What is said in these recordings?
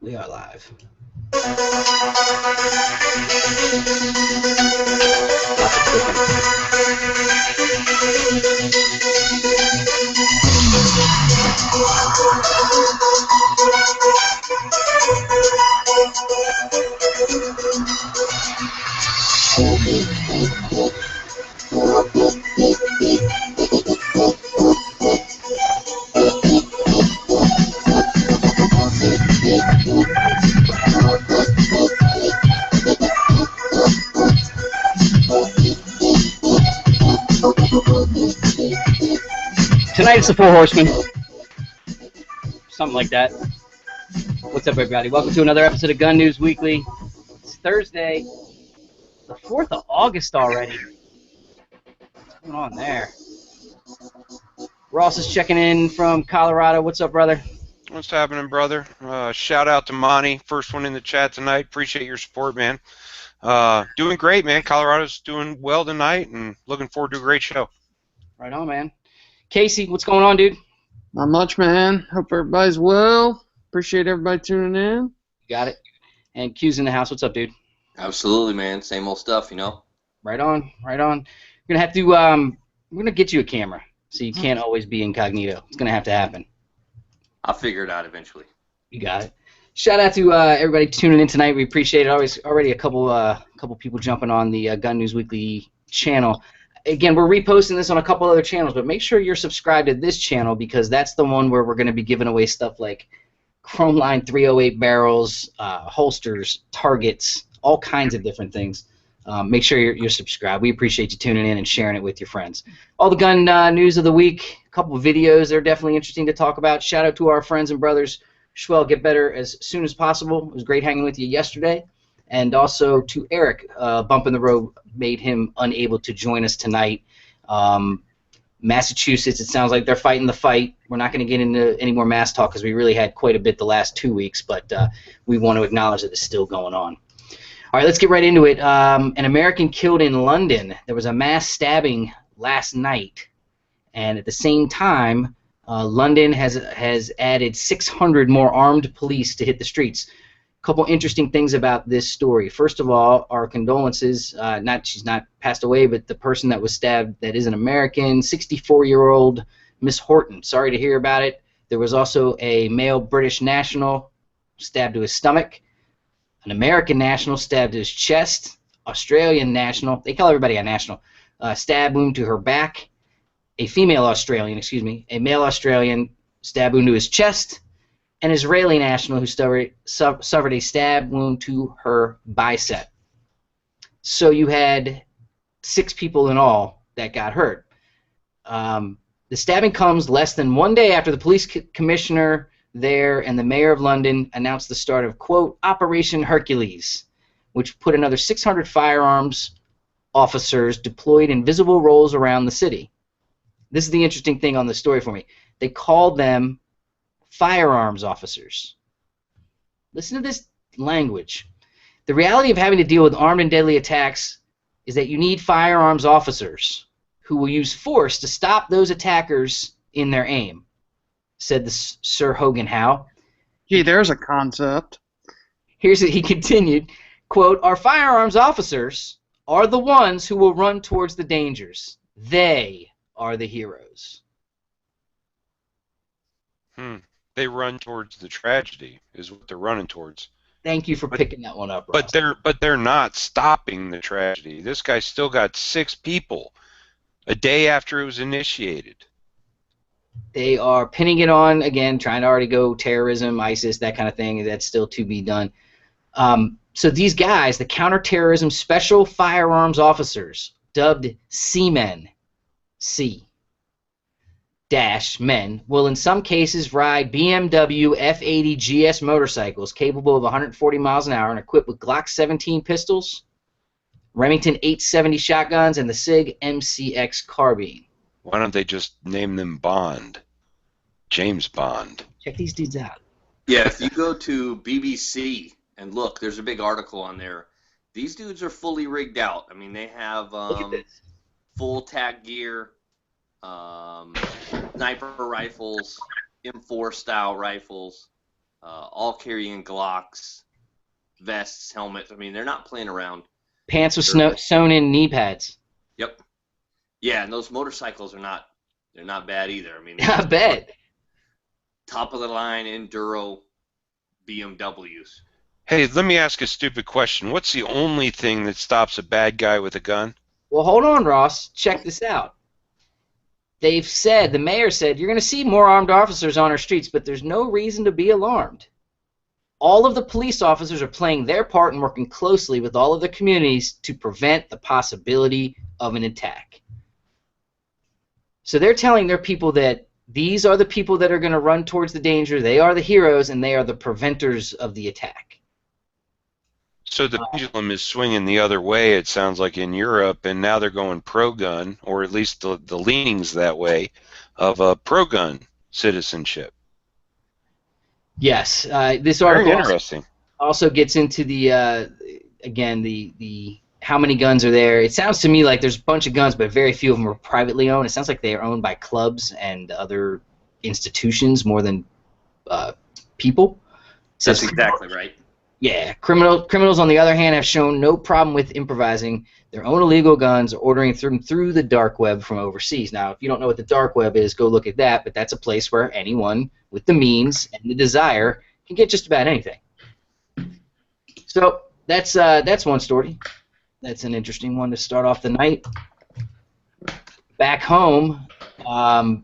We are live. Tonight it's the Four Horsemen. Something like that. What's up, everybody? Welcome to another episode of Gun News Weekly. It's Thursday, the 4th of August already. What's going on there? Ross is checking in from Colorado. What's up, brother? What's happening, brother? Shout out to Monty, first one in the chat tonight. Appreciate your support, man. Doing great, man. Colorado's doing well tonight, and looking forward to a great show. Right on, man. Casey, what's going on, dude? Not much, man. Hope everybody's well. Appreciate everybody tuning in. You got it. And Q's in the house. What's up, dude? Absolutely, man. Same old stuff, you know. Right on, right on. We're gonna have to. We're gonna get you a camera, so you can't always be incognito. It's gonna have to happen. I'll figure it out eventually. You got it. Shout out to everybody tuning in tonight. We appreciate it. Already a couple people jumping on the Gun News Weekly channel. Again, we're reposting this on a couple other channels, but make sure you're subscribed to this channel because that's the one where we're going to be giving away stuff like Chrome Line 308 barrels, holsters, targets, all kinds of different things. Make sure you're subscribed. We appreciate you tuning in and sharing it with your friends. All the gun news of the week, a couple of videos they're definitely interesting to talk about. Shout out to our friends and brothers. Schwell, get better as soon as possible. It was great hanging with you yesterday. And also to Eric, bump in the road made him unable to join us tonight. Massachusetts, it sounds like they're fighting the fight. We're not going to get into any more mass talk because we really had quite a bit the last 2 weeks, but we want to acknowledge that it's still going on. All right, let's get right into it. An American killed in London. There was a mass stabbing last night, and at the same time, London has added 600 more armed police to hit the streets. Couple interesting things about this story. First of all, our condolences. She's not passed away, but the person that was stabbed that is an American, 64-year-old Miss Horton. Sorry to hear about it. There was also a male British national stabbed to his stomach, an American national stabbed to his chest, Australian national, they call everybody a national, stab wound to her back, a female Australian, a male Australian stab wound to his chest, an Israeli national who suffered a stab wound to her bicep. So you had 6 people in all that got hurt. The stabbing comes less than 1 day after the police commissioner there and the mayor of London announced the start of, quote, Operation Hercules, which put another 600 firearms officers deployed in visible roles around the city. This is the interesting thing on the story for me. They called them firearms officers. Listen to this language. The reality of having to deal with armed and deadly attacks is that you need firearms officers who will use force to stop those attackers in their aim, said the Sir Hogan Howe. Gee, there's a concept. He continued, quote, our firearms officers are the ones who will run towards the dangers. They are the heroes. They run towards the tragedy, is what they're running towards. Thank you for picking that one up, Ross. But they're not stopping the tragedy. This guy still got 6 people a day after it was initiated. They are pinning it on, again, trying to already go terrorism, ISIS, that kind of thing. That's still to be done. So these guys, the counterterrorism special firearms officers, dubbed C-Men, C-Men, will in some cases ride BMW F80 GS motorcycles capable of 140 miles an hour and equipped with Glock 17 pistols, Remington 870 shotguns, and the SIG MCX carbine. Why don't they just name them Bond? James Bond. Check these dudes out. Yeah, if you go to BBC and look, there's a big article on there. These dudes are fully rigged out. I mean, they have full tack gear, sniper rifles, M4 style rifles. all carrying Glocks, vests, helmets. I mean, they're not playing around. Pants with sewn in knee pads. Yep. Yeah, and those motorcycles they're not bad either. I mean, I bet. Top of the line enduro BMWs. Hey, let me ask a stupid question. What's the only thing that stops a bad guy with a gun? Well, hold on, Ross. Check this out. The mayor said, you're going to see more armed officers on our streets, but there's no reason to be alarmed. All of the police officers are playing their part and working closely with all of the communities to prevent the possibility of an attack. So they're telling their people that these are the people that are going to run towards the danger. They are the heroes, and they are the preventers of the attack. So the pendulum is swinging the other way, it sounds like, in Europe, and now they're going pro-gun, or at least the leanings that way, of a pro-gun citizenship. Yes. This article Very interesting. also gets into the, again, the how many guns are there. It sounds to me like there's a bunch of guns, but very few of them are privately owned. It sounds like they are owned by clubs and other institutions more than people. That's exactly right. Yeah, criminals on the other hand have shown no problem with improvising their own illegal guns or ordering them through the dark web from overseas. Now, if you don't know what the dark web is, go look at that, but that's a place where anyone with the means and the desire can get just about anything. So that's one story. That's an interesting one to start off the night. Back home, oh,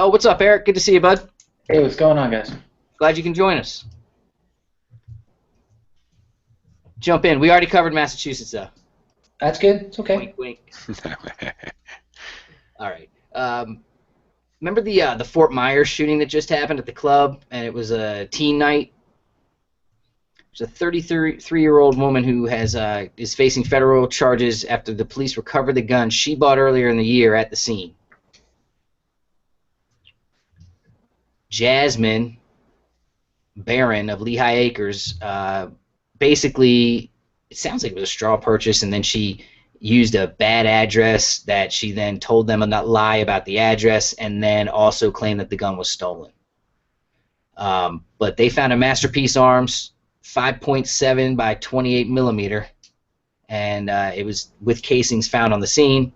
what's up, Eric? Good to see you, bud. Hey, what's going on, guys? Glad you can join us. Jump in. We already covered Massachusetts, though. That's good. It's okay. Wink, wink. All right. Remember the Fort Myers shooting that just happened at the club, and it was a teen night? There's a 33-year-old woman who is facing federal charges after the police recovered the gun she bought earlier in the year at the scene. Jasmine Barron of Lehigh Acres, basically, it sounds like it was a straw purchase, and then she used a bad address that she then told them a lie about the address, and then also claimed that the gun was stolen. But they found a Masterpiece Arms 5.7 by 28 millimeter, and it was with casings found on the scene.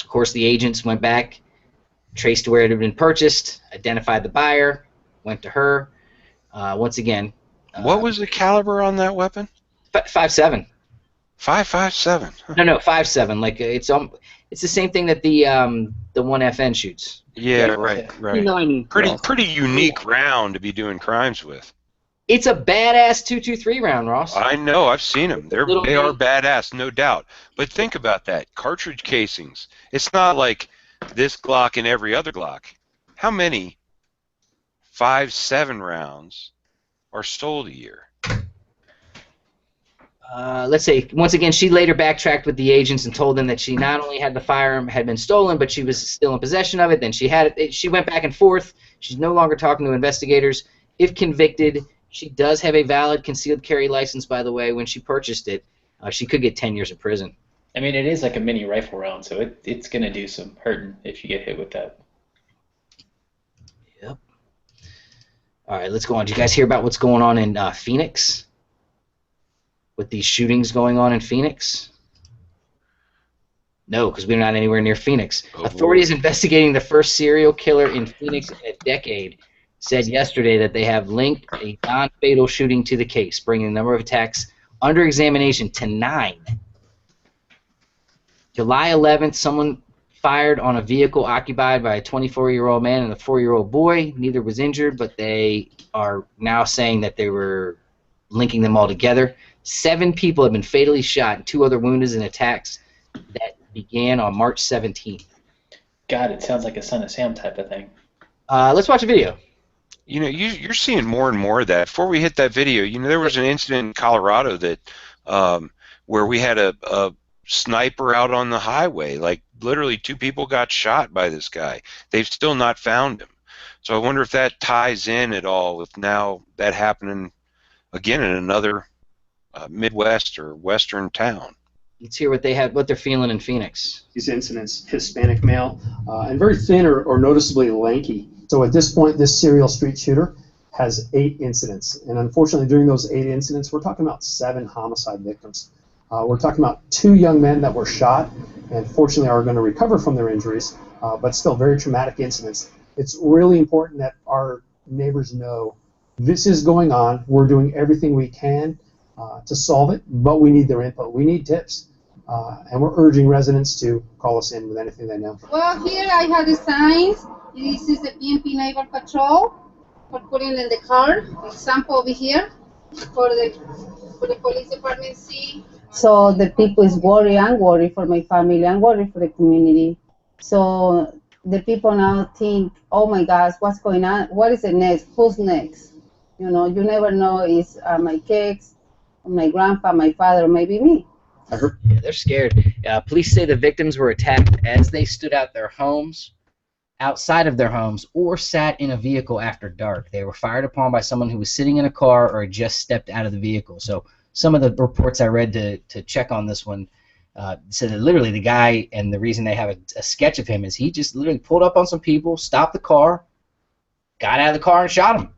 Of course, the agents went back, traced where it had been purchased, identified the buyer, went to her. Once again, what was the caliber on that weapon? 5.7. 5.57. No, 5.7. Like it's the same thing that the 1FN shoots. Yeah, right. Pretty unique round to be doing crimes with. It's a badass 223 round, Ross. I know. I've seen them. They are badass, no doubt. But think about that. Cartridge casings. It's not like this Glock and every other Glock. How many 5.7 rounds are sold a year? Let's say, once again, she later backtracked with the agents and told them that she not only had the firearm had been stolen, but she was still in possession of it. Then she had it. She went back and forth. She's no longer talking to investigators. If convicted, she does have a valid concealed carry license, by the way, when she purchased it. She could get 10 years in prison. I mean, it is like a mini rifle round, so it's going to do some hurting if you get hit with that. Yep. All right, let's go on. Did you guys hear about what's going on in Phoenix? With these shootings going on in Phoenix? No, because we're not anywhere near Phoenix. Oh, Authorities investigating the first serial killer in Phoenix in a decade said yesterday that they have linked a non-fatal shooting to the case, bringing the number of attacks under examination to 9. July 11th, someone fired on a vehicle occupied by a 24-year-old man and a 4-year-old boy. Neither was injured, but they are now saying that they were linking them all together. 7 people have been fatally shot and 2 other wounded in attacks that began on March 17th. God, it sounds like a Son of Sam type of thing. Let's watch a video. You know, you're seeing more and more of that. Before we hit that video, you know, there was an incident in Colorado that where we had a sniper out on the highway. Like, literally 2 people got shot by this guy. They've still not found him. So I wonder if that ties in at all with now that happening again in another Midwest or Western town. Let's hear what they're feeling in Phoenix. These incidents, Hispanic male, and very thin or noticeably lanky. So at this point, this serial street shooter has 8 incidents. And unfortunately, during those 8 incidents, we're talking about 7 homicide victims. We're talking about 2 young men that were shot and fortunately are going to recover from their injuries, but still very traumatic incidents. It's really important that our neighbors know this is going on. We're doing everything we can to solve it, but we need their input. We need tips. And we're urging residents to call us in with anything they know. Well, here I have the signs. This is the PNP Neighbor Patrol for putting in the car. Example over here for the police department see. So the people is worried. I'm worried for my family. I'm worried for the community. So the people now think, oh my gosh, what's going on? What is the next? Who's next? You know, you never know. Is my kids, my grandpa, my father, or maybe me. Yeah, they're scared. Police say the victims were attacked as they stood outside of their homes, or sat in a vehicle after dark. They were fired upon by someone who was sitting in a car or had just stepped out of the vehicle. So some of the reports I read to check on this one said that literally the guy, and the reason they have a sketch of him is he just literally pulled up on some people, stopped the car, got out of the car and shot him.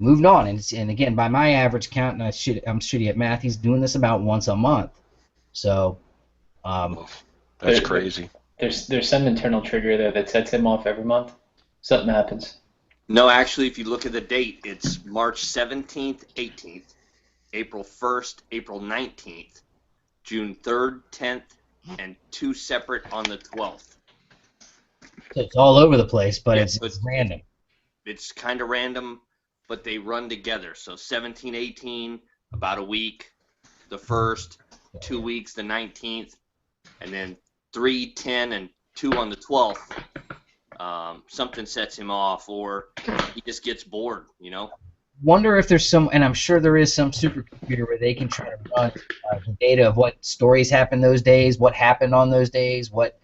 Moved on, and again, by my average count, and I'm shitty at math, he's doing this about once a month. So, that's crazy. There's some internal trigger there that sets him off every month. Something happens. No, actually, if you look at the date, it's March 17th, 18th, April 1st, April 19th, June 3rd, 10th, and 2 separate on the 12th. So it's all over the place, but Yeah, it's random. It's kind of random, but they run together. So 17, 18, about a week, the 1st, 2 weeks, the 19th, and then 3, 10, and 2 on the 12th. Something sets him off, or he just gets bored, you know? Wonder if there's some, and I'm sure there is some supercomputer where they can try to run the data of what stories happened those days, what happened on those days, what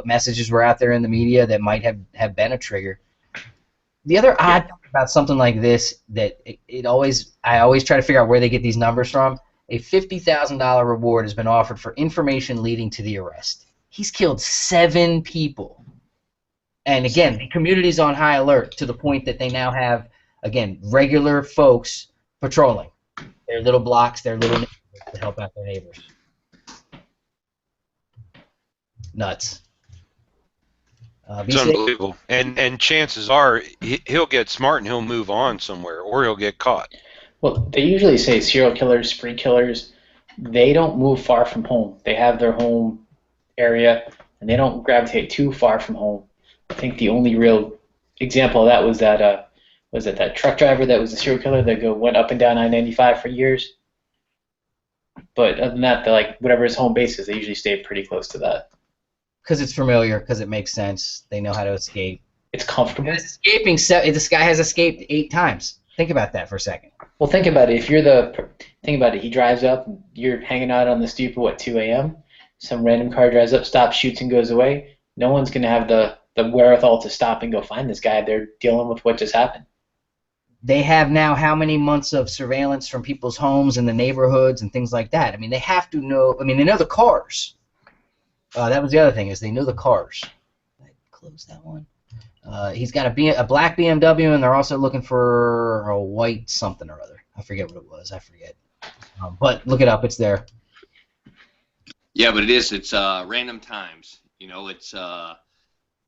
messages were out there in the media that might have been a trigger. The other odd thing about something like this that I always try to figure out where they get these numbers from. A $50,000 reward has been offered for information leading to the arrest. He's killed 7 people. And again, the community's on high alert to the point that they now have, again, regular folks patrolling their little blocks, their little neighborhoods to help out their neighbors. Nuts. It's unbelievable. And chances are he'll get smart and he'll move on somewhere, or he'll get caught. Well, they usually say serial killers, spree killers, they don't move far from home. They have their home area, and they don't gravitate too far from home. I think the only real example of that was that truck driver that was a serial killer that went up and down I-95 for years. But other than that, they're like, whatever his home base is, they usually stay pretty close to that. Because it's familiar, because it makes sense. They know how to escape. It's comfortable. This guy has escaped 8 times. Think about that for a second. Well, think about it. Think about it. He drives up. You're hanging out on the stoop at 2 a.m. Some random car drives up, stops, shoots, and goes away. No one's going to have the wherewithal to stop and go find this guy. They're dealing with what just happened. They have now how many months of surveillance from people's homes and the neighborhoods and things like that. I mean, they have to know. I mean, they know the cars. That was the other thing, is they know the cars. Did I close that one? He's got a black BMW, and they're also looking for a white something or other. I forget what it was. I forget. But look it up. It's there. Yeah, but it's random times. You know, it's I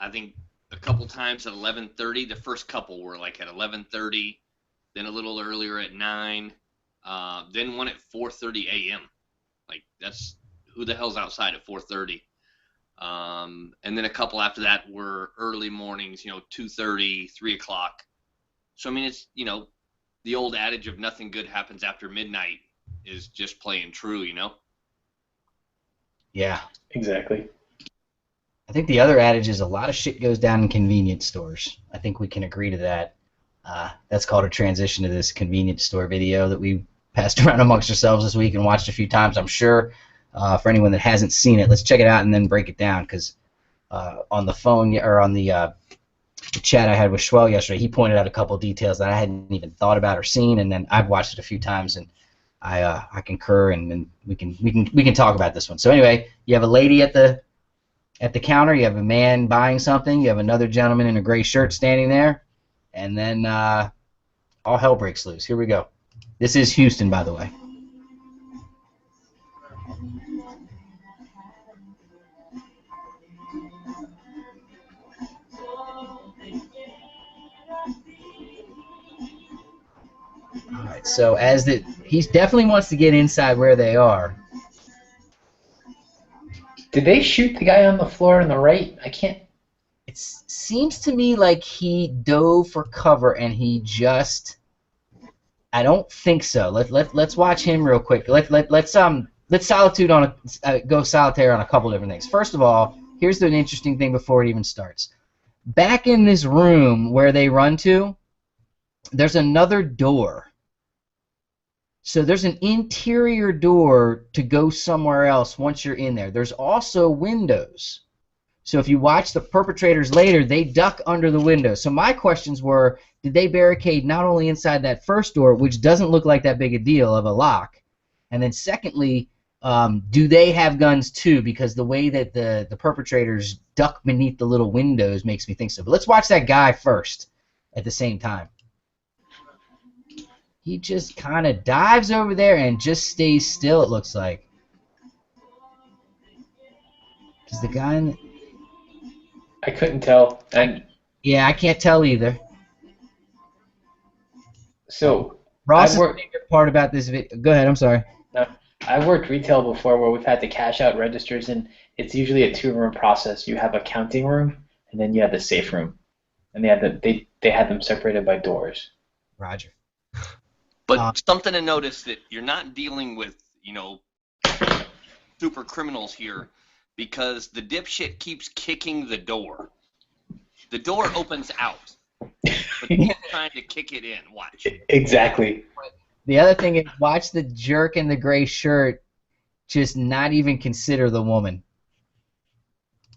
think a couple times at 11:30. The first couple were like at 11:30, then a little earlier at 9, then one at 4:30 a.m. Like, that's, who the hell's outside at 4:30? And then a couple after that were early mornings, 2:30, 3 o'clock. So, I mean, it's, the old adage of nothing good happens after midnight is just playing true, Yeah. Exactly. I think the other adage is a lot of shit goes down in convenience stores. I think we can agree to that. That's called a transition to this convenience store video that we passed around amongst ourselves this week and watched a few times, I'm sure. For anyone that hasn't seen it, let's check it out and then break it down, because on the phone, or on the chat I had with Schwell yesterday, he pointed out a couple of details that I hadn't even thought about or seen, and then I've watched it a few times, and I concur, and then we can talk about this one. So anyway, you have a lady at the counter, you have a man buying something, you have another gentleman in a gray shirt standing there, and then all hell breaks loose. Here we go. This is Houston, by the way. All right, so he definitely wants to get inside where they are. Did they shoot the guy on the floor on the right? I can't. It seems to me like he dove for cover and he just. I don't think so. Let's watch him real quick. Let's solitude on go solitaire on a couple different things. First of all, here's an interesting thing before it even starts. Back in this room where they run to, there's another door. So there's an interior door to go somewhere else once you're in there. There's also windows. So if you watch the perpetrators later, they duck under the window. So my questions were, did they barricade not only inside that first door, which doesn't look like that big a deal of a lock, and then secondly, do they have guns too? Because the way that the perpetrators duck beneath the little windows makes me think so. But let's watch that guy first at the same time. He just kind of dives over there and just stays still, it looks like. Is the guy in the... I couldn't tell. Yeah, I can't tell either. So Ross's favorite part about this video... Go ahead, I'm sorry. No, I've worked retail before where we've had to cash out registers, and it's usually a two-room process. You have a counting room, and then you have the safe room. And they had them separated by doors. Roger. But something to notice that you're not dealing with, super criminals here, because the dipshit keeps kicking the door. The door opens out, but he's trying to kick it in. Watch. Exactly. The other thing is, watch the jerk in the gray shirt just not even consider the woman.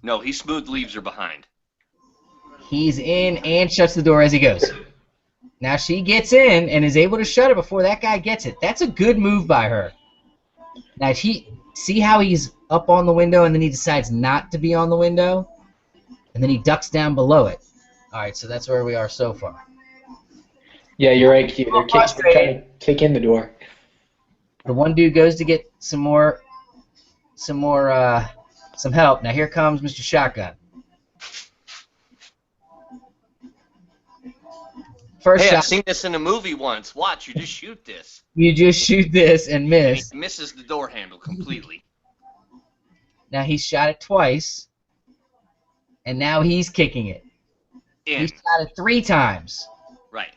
No, he smooth leaves her behind. He's in and shuts the door as he goes. Now she gets in and is able to shut it before that guy gets it. That's a good move by her. Now see how he's up on the window and then he decides not to be on the window? And then he ducks down below it. Alright, so that's where we are so far. Yeah, you're right, Q. They're trying to kick in the door. The one dude goes to get some help. Now here comes Mr. Shotgun. First Hey, shot. I've seen this in a movie once. Watch, you just shoot this. You just shoot this and miss. And he misses the door handle completely. Now he's shot it twice, and now he's kicking it. In. He shot it 3 times. Right.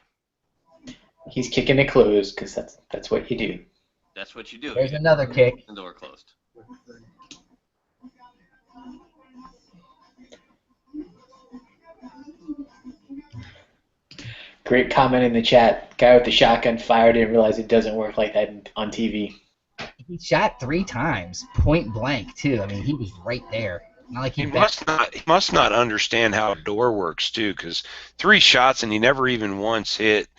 He's kicking it closed because that's what you do. That's what you do. There's another kick. The door closed. Great comment in the chat. Guy with the shotgun fired, didn't realize it doesn't work like that on TV. He shot 3 times, point blank too. I mean, he was right there. Not like He must not understand how a door works too, because 3 shots and he never even once hit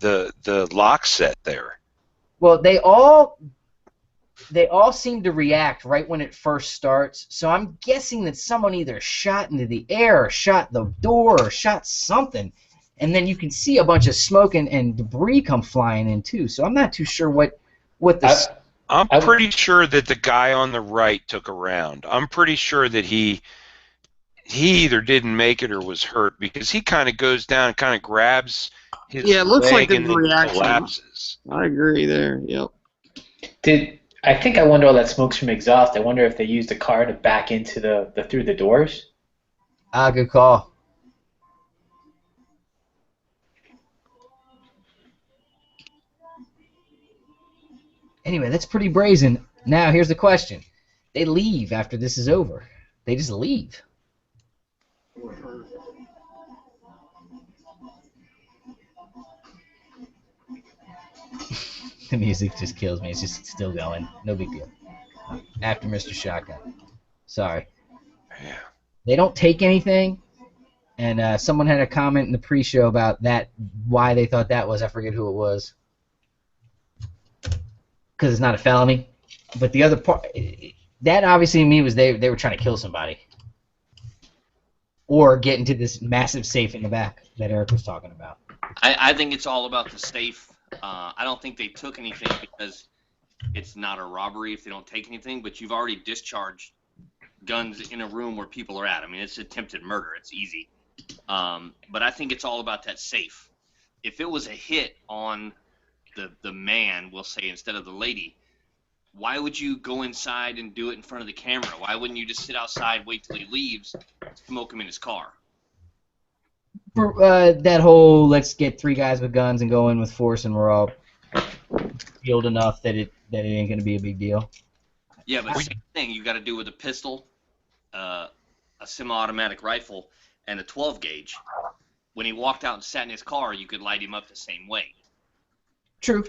the lock set there. Well, they all seem to react right when it first starts. So I'm guessing that someone either shot into the air, or shot the door, or shot something. And then you can see a bunch of smoke and debris come flying in too. So I'm not too sure what this. I'm pretty sure that the guy on the right took a round. I'm pretty sure that he either didn't make it or was hurt, because he kind of goes down and kind of grabs his it looks like leg and there's a then reaction. collapses. I agree there. Yep. I wonder all that smoke's from exhaust. I wonder if they used a car to back into the through the doors. Good call. Anyway, that's pretty brazen. Now, here's the question. They leave after this is over. They just leave. The music just kills me. It's just still going. No big deal. After Mr. Shotgun. Sorry. Yeah. They don't take anything. And someone had a comment in the pre-show about that, why they thought that was. I forget who it was. Because it's not a felony. But the other part, that obviously to me was they were trying to kill somebody. Or get into this massive safe in the back that Eric was talking about. I think it's all about the safe. I don't think they took anything because it's not a robbery if they don't take anything, but you've already discharged guns in a room where people are at. I mean, it's attempted murder. It's easy. But I think it's all about that safe. If it was a hit on the man, we'll say, instead of the lady, why would you go inside and do it in front of the camera? Why wouldn't you just sit outside, wait till he leaves, smoke him in his car? For that whole let's get 3 guys with guns and go in with force and we're all skilled enough that it ain't gonna be a big deal. Yeah, but same thing you got to do with a pistol, a semi-automatic rifle, and a 12 gauge. When he walked out and sat in his car, you could light him up the same way. True.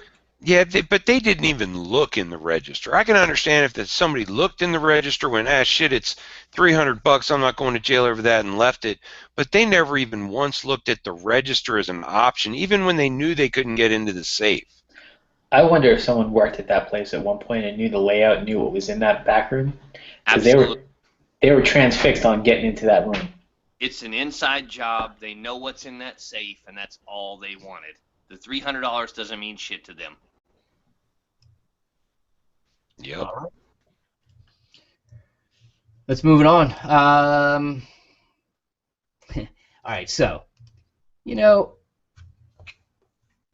Yeah, but they didn't even look in the register. I can understand if somebody looked in the register, went, shit, it's $300, I'm not going to jail over that, and left it. But they never even once looked at the register as an option, even when they knew they couldn't get into the safe. I wonder if someone worked at that place at one point and knew the layout and knew what was in that back room. Absolutely. They were transfixed on getting into that room. It's an inside job. They know what's in that safe, and that's all they wanted. The $300 doesn't mean shit to them. Yep. All right. Let's move it on. All right, so, the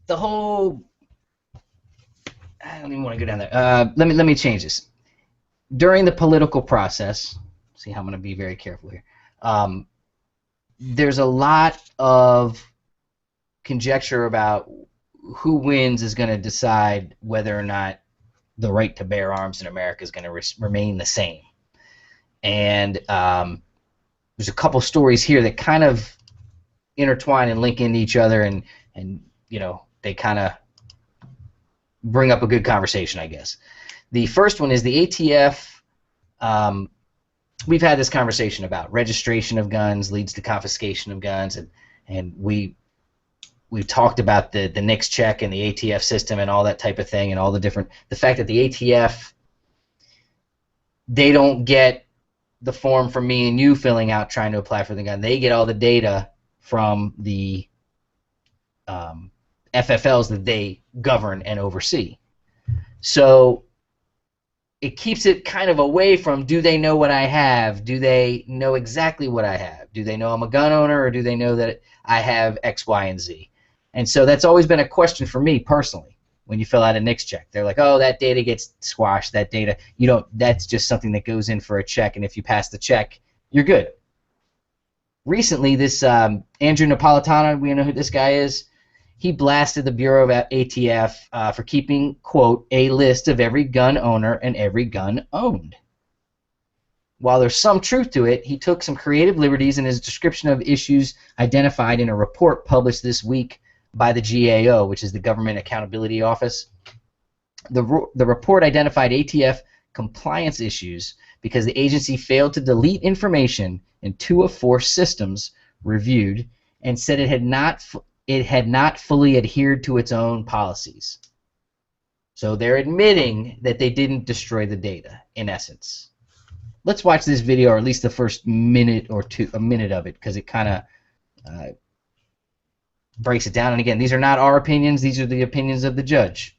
whole... I don't even want to go down there. Let me change this. During the political process, see how I'm going to be very careful here, there's a lot of conjecture about who wins is going to decide whether or not the right to bear arms in America is going to remain the same. And there's a couple stories here that kind of intertwine and link into each other, and they kind of bring up a good conversation, I guess. The first one is the ATF. We've had this conversation about registration of guns leads to confiscation of guns, and we've talked about the NICS check and the ATF system and all that type of thing, and all the fact that the ATF, they don't get the form from me and you filling out trying to apply for the gun. They get all the data from the FFLs that they govern and oversee. So it keeps it kind of away from, do they know what I have? Do they know exactly what I have? Do they know I'm a gun owner, or do they know that I have X, Y, and Z? And so that's always been a question for me personally when you fill out a NICS check. They're like, oh, that data gets squashed. That data, that's just something that goes in for a check, and if you pass the check, you're good. Recently, this Andrew Napolitano, we know who this guy is, he blasted the Bureau of ATF for keeping, quote, a list of every gun owner and every gun owned. While there's some truth to it, he took some creative liberties in his description of issues identified in a report published this week by the GAO, which is the Government Accountability Office. The report identified ATF compliance issues because the agency failed to delete information in 2 of 4 systems reviewed, and said it had not fully adhered to its own policies. So they're admitting that they didn't destroy the data, in essence. Let's watch this video, or at least the first minute or two, a minute of it, because it kind of breaks it down. And again, these are not our opinions, these are the opinions of the judge.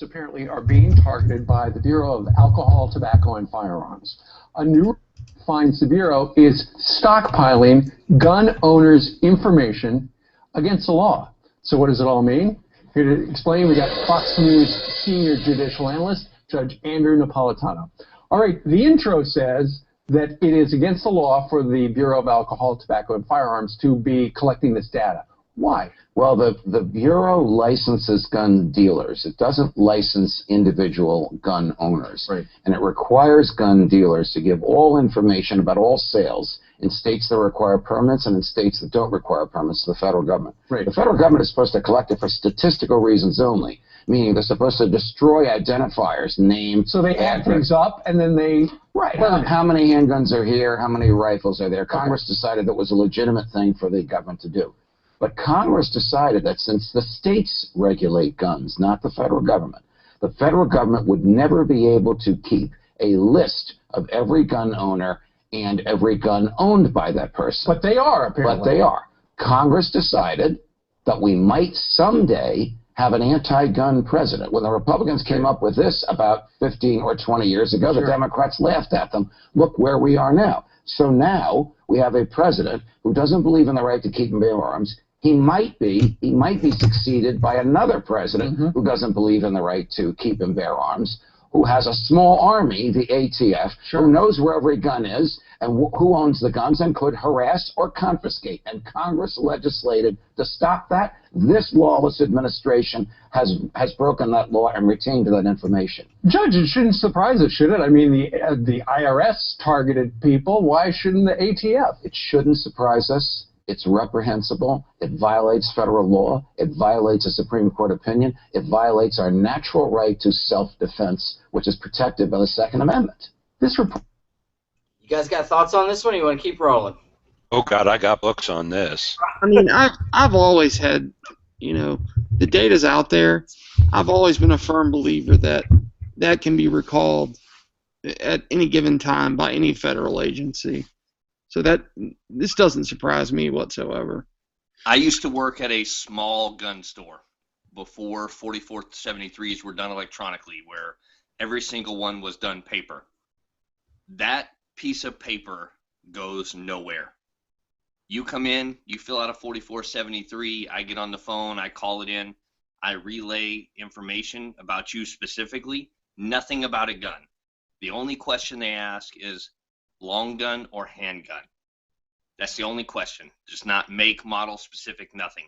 Apparently are being targeted by the Bureau of Alcohol, Tobacco, and Firearms. A new finds the Bureau is stockpiling gun owners' information against the law. So what does it all mean? Here to explain, we got Fox News senior judicial analyst, Judge Andrew Napolitano. All right, the intro says that it is against the law for the Bureau of Alcohol, Tobacco, and Firearms to be collecting this data. Why? Well, the Bureau licenses gun dealers. It doesn't license individual gun owners. Right. And it requires gun dealers to give all information about all sales in states that require permits and in states that don't require permits to the federal government. Right. The federal government is supposed to collect it for statistical reasons only, meaning they're supposed to destroy identifiers, name. So they add things up and then they... Right. How many handguns are here? How many rifles are there? Congress decided that was a legitimate thing for the government to do. But Congress decided that since the states regulate guns, not the federal government, the federal government would never be able to keep a list of every gun owner and every gun owned by that person. But they are, apparently. But they are. Congress decided that we might someday have an anti-gun president. When the Republicans came up with this about 15 or 20 years ago, the Democrats laughed at them. Look where we are now. So now we have a president who doesn't believe in the right to keep and bear arms. He might be succeeded by another president who doesn't believe in the right to keep and bear arms, who has a small army, the ATF, who knows where every gun is and who owns the guns and could harass or confiscate. And Congress legislated to stop that. This lawless administration has broken that law and retained that information. Judge, it shouldn't surprise us, should it? I mean, the IRS targeted people. Why shouldn't the ATF? It shouldn't surprise us. It's reprehensible. It violates federal law. It violates a Supreme Court opinion. It violates our natural right to self-defense, which is protected by the Second Amendment. This report. You guys got thoughts on this one, or you want to keep rolling? Oh, God, I got books on this. I mean, I've always had, the data's out there. I've always been a firm believer that that can be recalled at any given time by any federal agency. So this doesn't surprise me whatsoever. I used to work at a small gun store before 4473s were done electronically, where every single one was done paper. That piece of paper goes nowhere. You come in, you fill out a 4473, I get on the phone, I call it in, I relay information about you specifically, nothing about a gun. The only question they ask is long gun or handgun. That's the only question. Just not make, model, specific, nothing.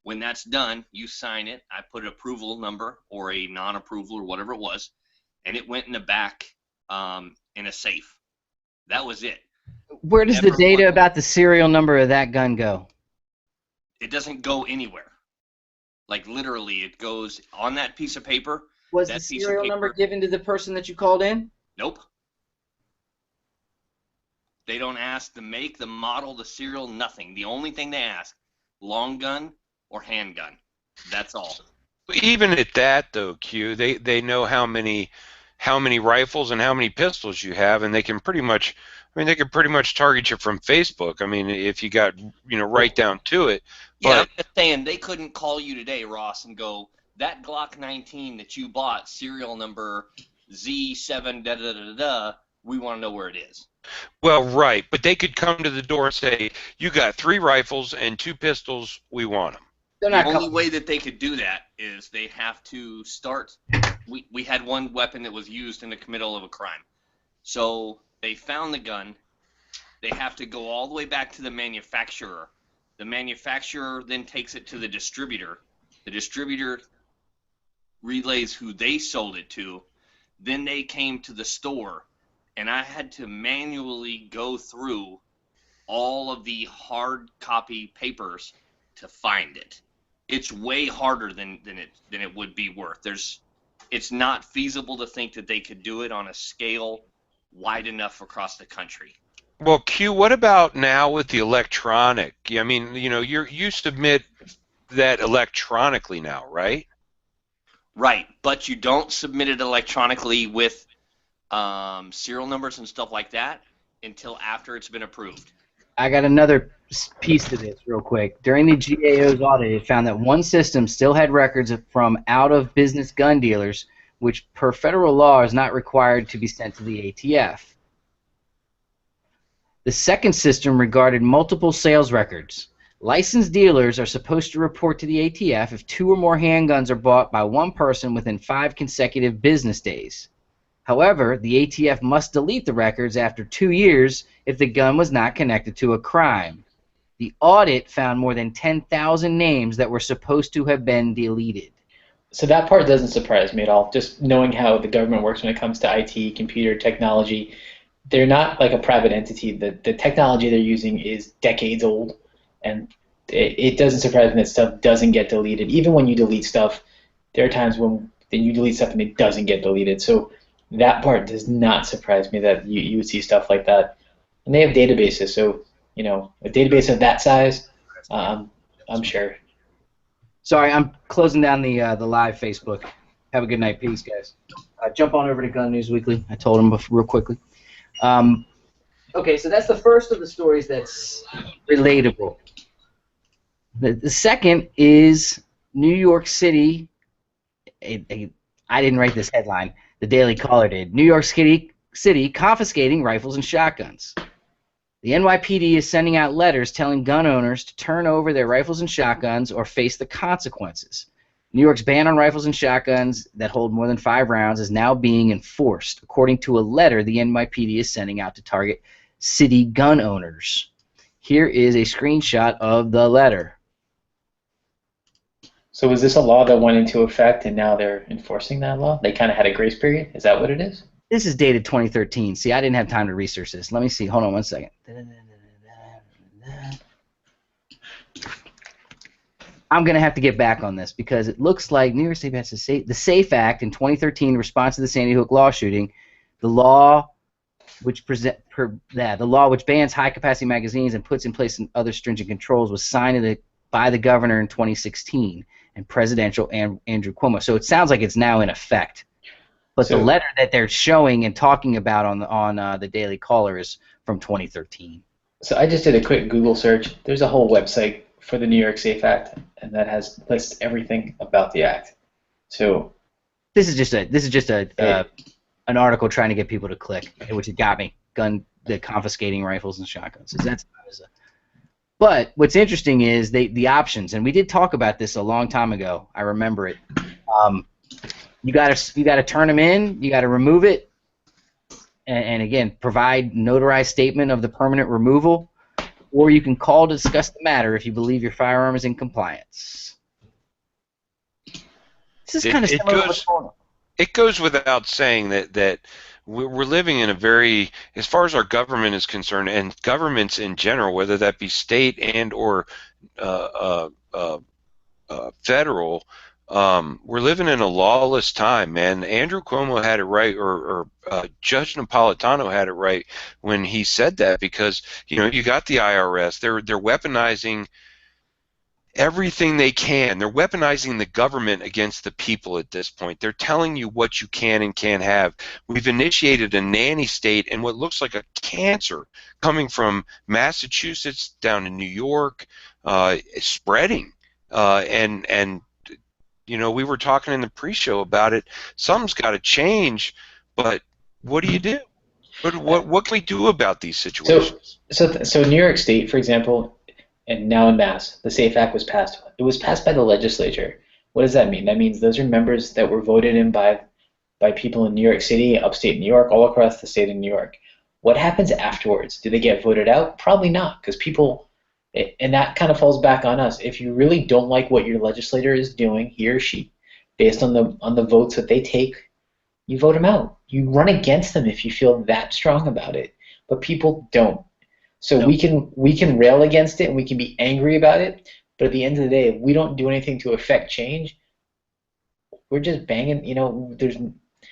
When that's done, you sign it. I put an approval number or a non-approval or whatever it was, and it went in the back in a safe. That was it. Where does the data about the serial number of that gun go? It doesn't go anywhere. Like literally, it goes on that piece of paper. Was the serial number given to the person that you called in? Nope. They don't ask the make, the model, the serial, nothing. The only thing they ask, long gun or handgun. That's all. Even at that, though, Q, they know how many rifles and how many pistols you have, and they can pretty much, they can pretty much target you from Facebook. I mean, if you got, right down to it. Yeah, But I'm just saying, they couldn't call you today, Ross, and go, that Glock 19 that you bought, serial number Z7 da-da-da-da-da, we want to know where it is. well, right, but they could come to the door and say, you got 3 rifles and 2 pistols, we want them. The only way that they could do that is they have to start. We had one weapon that was used in the committal of a crime. So they found the gun. They have to go all the way back to the manufacturer. The manufacturer then takes it to the distributor. The distributor relays who they sold it to. Then they came to the store, and I had to manually go through all of the hard copy papers to find it. It's way harder than it would be worth. It's not feasible to think that they could do it on a scale wide enough across the country. Well, Q, what about now with the electronic? I mean, you submit that electronically now, right? Right, but you don't submit it electronically with serial numbers and stuff like that until after it's been approved. I got another piece to this real quick. During the GAO's audit, it found that one system still had records from out-of-business gun dealers, which per federal law is not required to be sent to the ATF. The second system regarded multiple sales records. Licensed dealers are supposed to report to the ATF if 2 or more handguns are bought by one person within 5 consecutive business days. However, the ATF must delete the records after 2 years if the gun was not connected to a crime. The audit found more than 10,000 names that were supposed to have been deleted. So that part doesn't surprise me at all. Just knowing how the government works when it comes to IT, computer technology, they're not like a private entity. The technology they're using is decades old, and it doesn't surprise me that stuff doesn't get deleted. Even when you delete stuff, there are times when you delete stuff and it doesn't get deleted. So that part does not surprise me that you would see stuff like that. And they have databases, so a database of that size, I'm sure. Sorry, I'm closing down the live Facebook. Have a good night. Peace, guys. Jump on over to Gun News Weekly. I told them real quickly. Okay, so that's the first of the stories that's relatable. The second is New York City. I didn't write this headline. The Daily Caller did. New York City confiscating rifles and shotguns. The NYPD is sending out letters telling gun owners to turn over their rifles and shotguns or face the consequences. New York's ban on rifles and shotguns that hold more than 5 rounds is now being enforced, according to a letter the NYPD is sending out to target city gun owners. Here is a screenshot of the letter. So was this a law that went into effect and now they're enforcing that law? They kind of had a grace period? Is that what it is? This is dated 2013. See, I didn't have time to research this. Let me see. Hold on one second. I'm going to have to get back on this because it looks like New York State passed the SAFE Act in 2013 in response to the Sandy Hook law shooting. The law which bans high-capacity magazines and puts in place other stringent controls was signed by the governor in 2016 and presidential Andrew Cuomo. So it sounds like it's now in effect. But the letter that they're showing and talking about on the Daily Caller is from 2013. So I just did a quick Google search. There's a whole website for the New York SAFE Act, and that lists everything about the act. So this is just an article trying to get people to click, which it got me. The confiscating rifles and shotguns. But what's interesting is the options, and we did talk about this a long time ago. I remember it. You gotta turn them in. You gotta remove it, and again, provide notarized statement of the permanent removal, or you can call to discuss the matter if you believe your firearm is in compliance. This is kind of similar to what's going on. It goes without saying that we're living in a very, as far as our government is concerned, and governments in general, whether that be state and or federal, we're living in a lawless time, man. Andrew Cuomo had it right, or Judge Napolitano had it right when he said that, because you got the IRS. They're weaponizing everything they can. They're weaponizing the government against the people at this point. They're telling you what you can and can't have. We've initiated a nanny state and what looks like a cancer coming from Massachusetts down to New York, spreading. And we were talking in the pre-show about it. Something's got to change, but what do you do? What can we do about these situations? So New York State, for example, and now in Mass, the SAFE Act was passed. It was passed by the legislature. What does that mean? That means those are members that were voted in by people in New York City, upstate New York, all across the state of New York. What happens afterwards? Do they get voted out? Probably not, because people, and that kind of falls back on us. If you really don't like what your legislator is doing, he or she, based on the votes that they take, you vote them out. You run against them if you feel that strong about it. But people don't. So we can rail against it and we can be angry about it, but at the end of the day, if we don't do anything to affect change, we're just banging.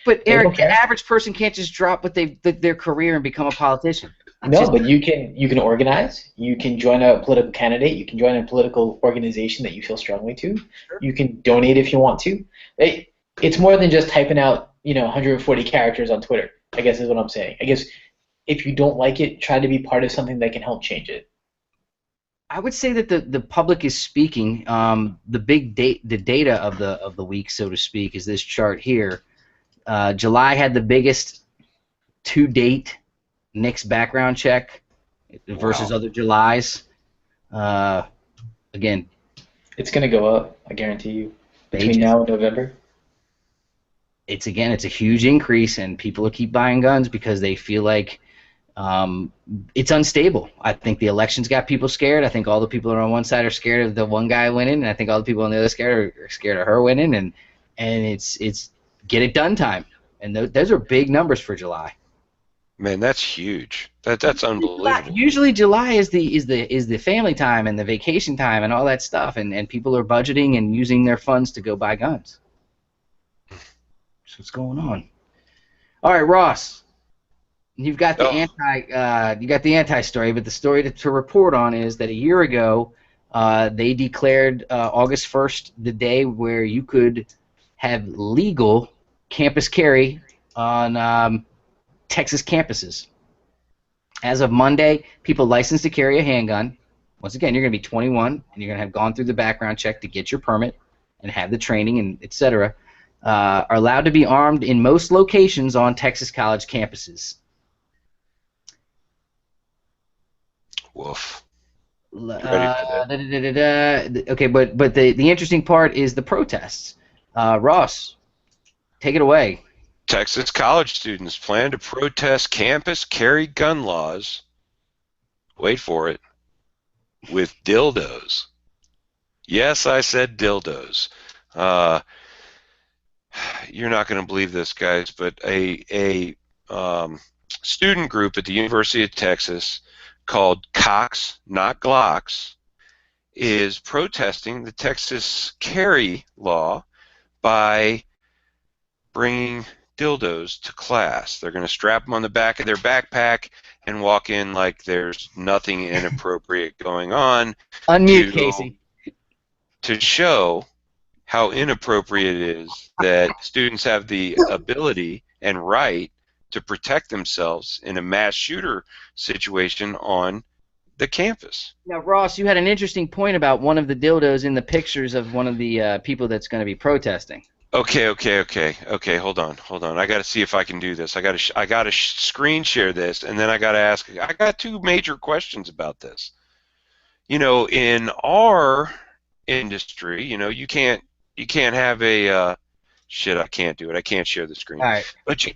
But Eric, the average person can't just drop their career and become a politician. But you can organize. You can join a political candidate. You can join a political organization that you feel strongly to. Sure. You can donate if you want to. It's more than just typing out 140 characters on Twitter, I guess is what I'm saying. I guess if you don't like it, try to be part of something that can help change it. I would say that the public is speaking. The data of the week, so to speak, is this chart here. July had the biggest to date NICS background check versus other Julys. Again, it's going to go up. I guarantee you. Between now and November. It's a huge increase, and people keep buying guns because they feel like it's unstable. I think the election's got people scared. I think all the people that are on one side are scared of the one guy winning, and I think all the people on the other side are scared of her winning, and it's get it done time. And those are big numbers for July. Man, that's huge. That's unbelievable. Usually July is the family time and the vacation time and all that stuff, and people are budgeting and using their funds to go buy guns. That's what's going on. All right, Ross. You've got the anti story, but the story to report on is that a year ago they declared August 1st the day where you could have legal campus carry on Texas campuses. As of Monday, people licensed to carry a handgun, once again, you're going to be 21, and you're going to have gone through the background check to get your permit and have the training and etc., are allowed to be armed in most locations on Texas college campuses. Woof. Okay, but the interesting part is the protests. Ross, take it away. Texas college students plan to protest campus carry gun laws. Wait for it. With dildos. Yes, I said dildos. You're not going to believe this, guys, but a student group at the University of Texas called Cox, not Glocks, is protesting the Texas carry law by bringing dildos to class. They're going to strap them on the back of their backpack and walk in like there's nothing inappropriate going on. Unmute, Casey. To show how inappropriate it is that students have the ability and right to protect themselves in a mass shooter situation on the campus. Now, Ross, you had an interesting point about one of the dildos in the pictures of one of the people that's going to be protesting. Okay. Hold on. I got to see if I can do this. I got to screen share this, and then I got to ask. I got two major questions about this. You know, in our industry, you know, you can't have a shit. I can't do it. I can't share the screen. All right. But you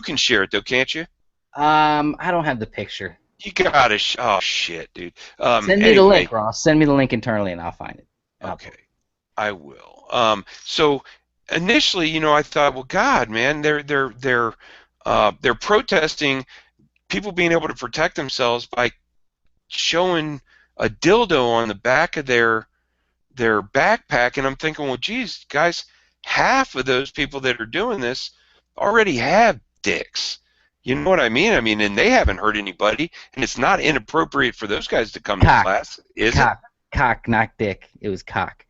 can share it though, can't you? I don't have the picture. You gotta. Oh shit, dude. Send me the link, Ross. Send me the link internally, and I'll find it. Okay, I will. So initially, you know, I thought, well, God, man, they're protesting people being able to protect themselves by showing a dildo on the back of their backpack, and I'm thinking, well, geez, guys, half of those people that are doing this already have dicks. You know what I mean? I mean, and they haven't hurt anybody, and it's not inappropriate for those guys to come to class, is it? Cock, not dick. It was cock.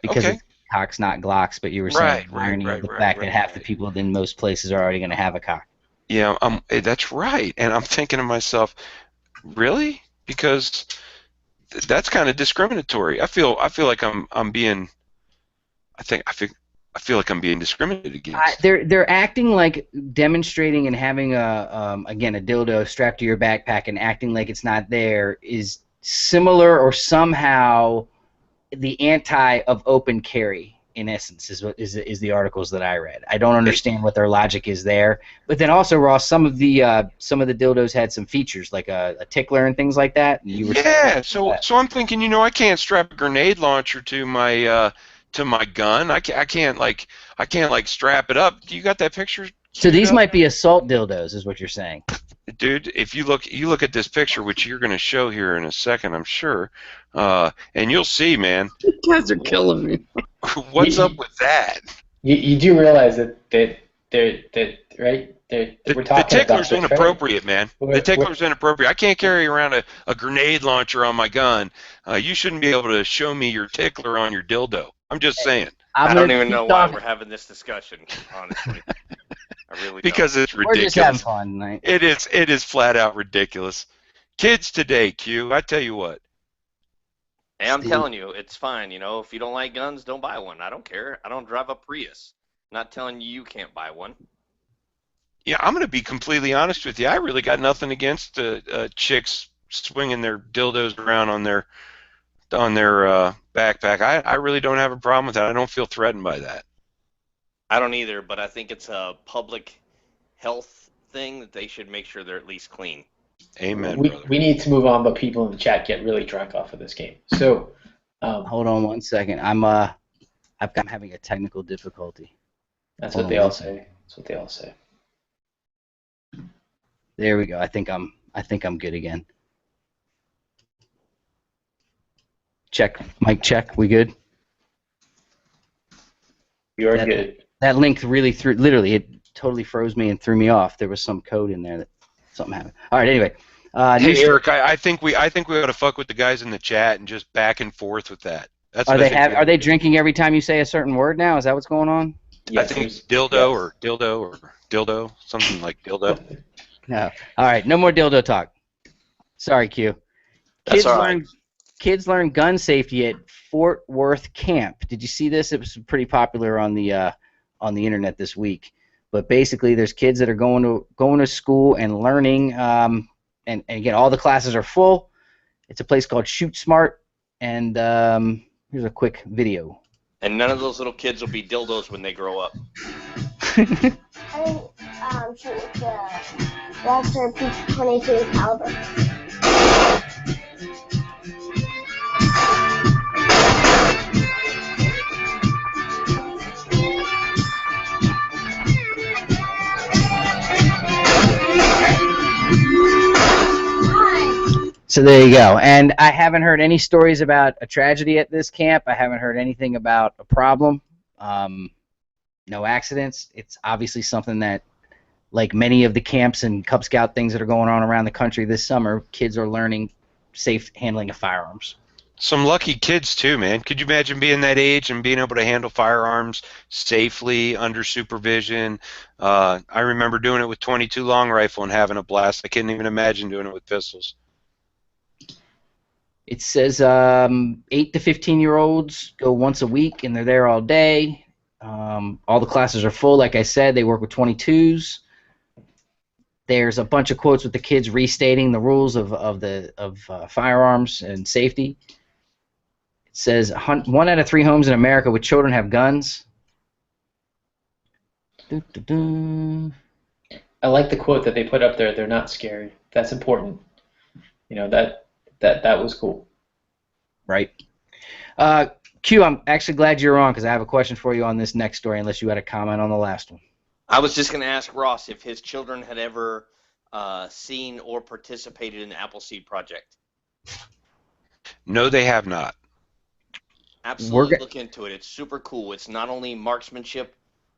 Because it's cocks, not Glocks, but you were saying the irony of the fact that half the people in most places are already going to have a cock. Yeah, that's right. And I'm thinking to myself, really? Because that's kind of discriminatory. I feel like I'm being discriminated against. They're acting like demonstrating and having again a dildo strapped to your backpack and acting like it's not there is similar or somehow the anti of open carry in essence is the articles that I read. I don't understand what their logic is there. But then also, Ross, some of the dildos had some features like a tickler and things like that. And you were so I'm thinking, you know, I can't strap a grenade launcher to my gun. I can't strap it up. You got that picture? So these might be assault dildos, is what you're saying. Dude, if you look at this picture, which you're going to show here in a second, I'm sure, and you'll see, man. You guys are killing me. What's up with that? You do realize that right? We're talking the tickler's about inappropriate, man. The tickler's inappropriate. I can't carry around a grenade launcher on my gun. You shouldn't be able to show me your tickler on your dildo. I'm just saying. I don't even know why we're having this discussion, honestly. I really because don't. It's ridiculous. We're just having fun tonight. It is flat out ridiculous. Kids today, Q, I tell you what. Hey, I'm telling you, it's fine. You know, if you don't like guns, don't buy one. I don't care. I don't drive a Prius. I'm not telling you can't buy one. Yeah, I'm going to be completely honest with you. I really got nothing against chicks swinging their dildos around on their backpack. I really don't have a problem with that. I don't feel threatened by that. I don't either, but I think it's a public health thing that they should make sure they're at least clean. Amen. We need to move on, but people in the chat get really drunk off of this game. So, hold on 1 second. I'm having a technical difficulty. That's what they all say. That's what they all say. There we go. I think I'm good again. Check. Mic check. We good? You are good. That link really it totally froze me and threw me off. There was some code in there that something happened. All right. Anyway. Hey Eric, I think we ought to fuck with the guys in the chat and just back and forth with that. That's are they drinking every time you say a certain word now? Is that what's going on? Yes, I think it's dildo or dildo, something like dildo. No. All right. No more dildo talk. Sorry, Q. That's all right. Kids learn gun safety at Fort Worth Camp. Did you see this? It was pretty popular on the internet this week. But basically, there's kids that are going to school and learning. And again, all the classes are full. It's a place called Shoot Smart. And here's a quick video. And none of those little kids will be dildos when they grow up. I shoot with the Walter P22 caliber. So there you go. And I haven't heard any stories about a tragedy at this camp. I haven't heard anything about a problem. No accidents. It's obviously something that, like many of the camps and Cub Scout things that are going on around the country this summer, kids are learning safe handling of firearms. Some lucky kids too, man. Could you imagine being that age and being able to handle firearms safely under supervision? I remember doing it with .22 long rifle and having a blast. I couldn't even imagine doing it with pistols. It says 8 to 15-year-olds go once a week, and they're there all day. All the classes are full. Like I said, they work with .22s. There's a bunch of quotes with the kids restating the rules of firearms and safety. It says 1 out of 3 homes in America with children have guns. I like the quote that they put up there. They're not scary. That's important. You know, that was cool. Right. Q, I'm actually glad you're on because I have a question for you on this next story, unless you had a comment on the last one. I was just going to ask Ross if his children had ever seen or participated in the Appleseed Project. No, they have not. Absolutely look into it. It's super cool. It's not only marksmanship,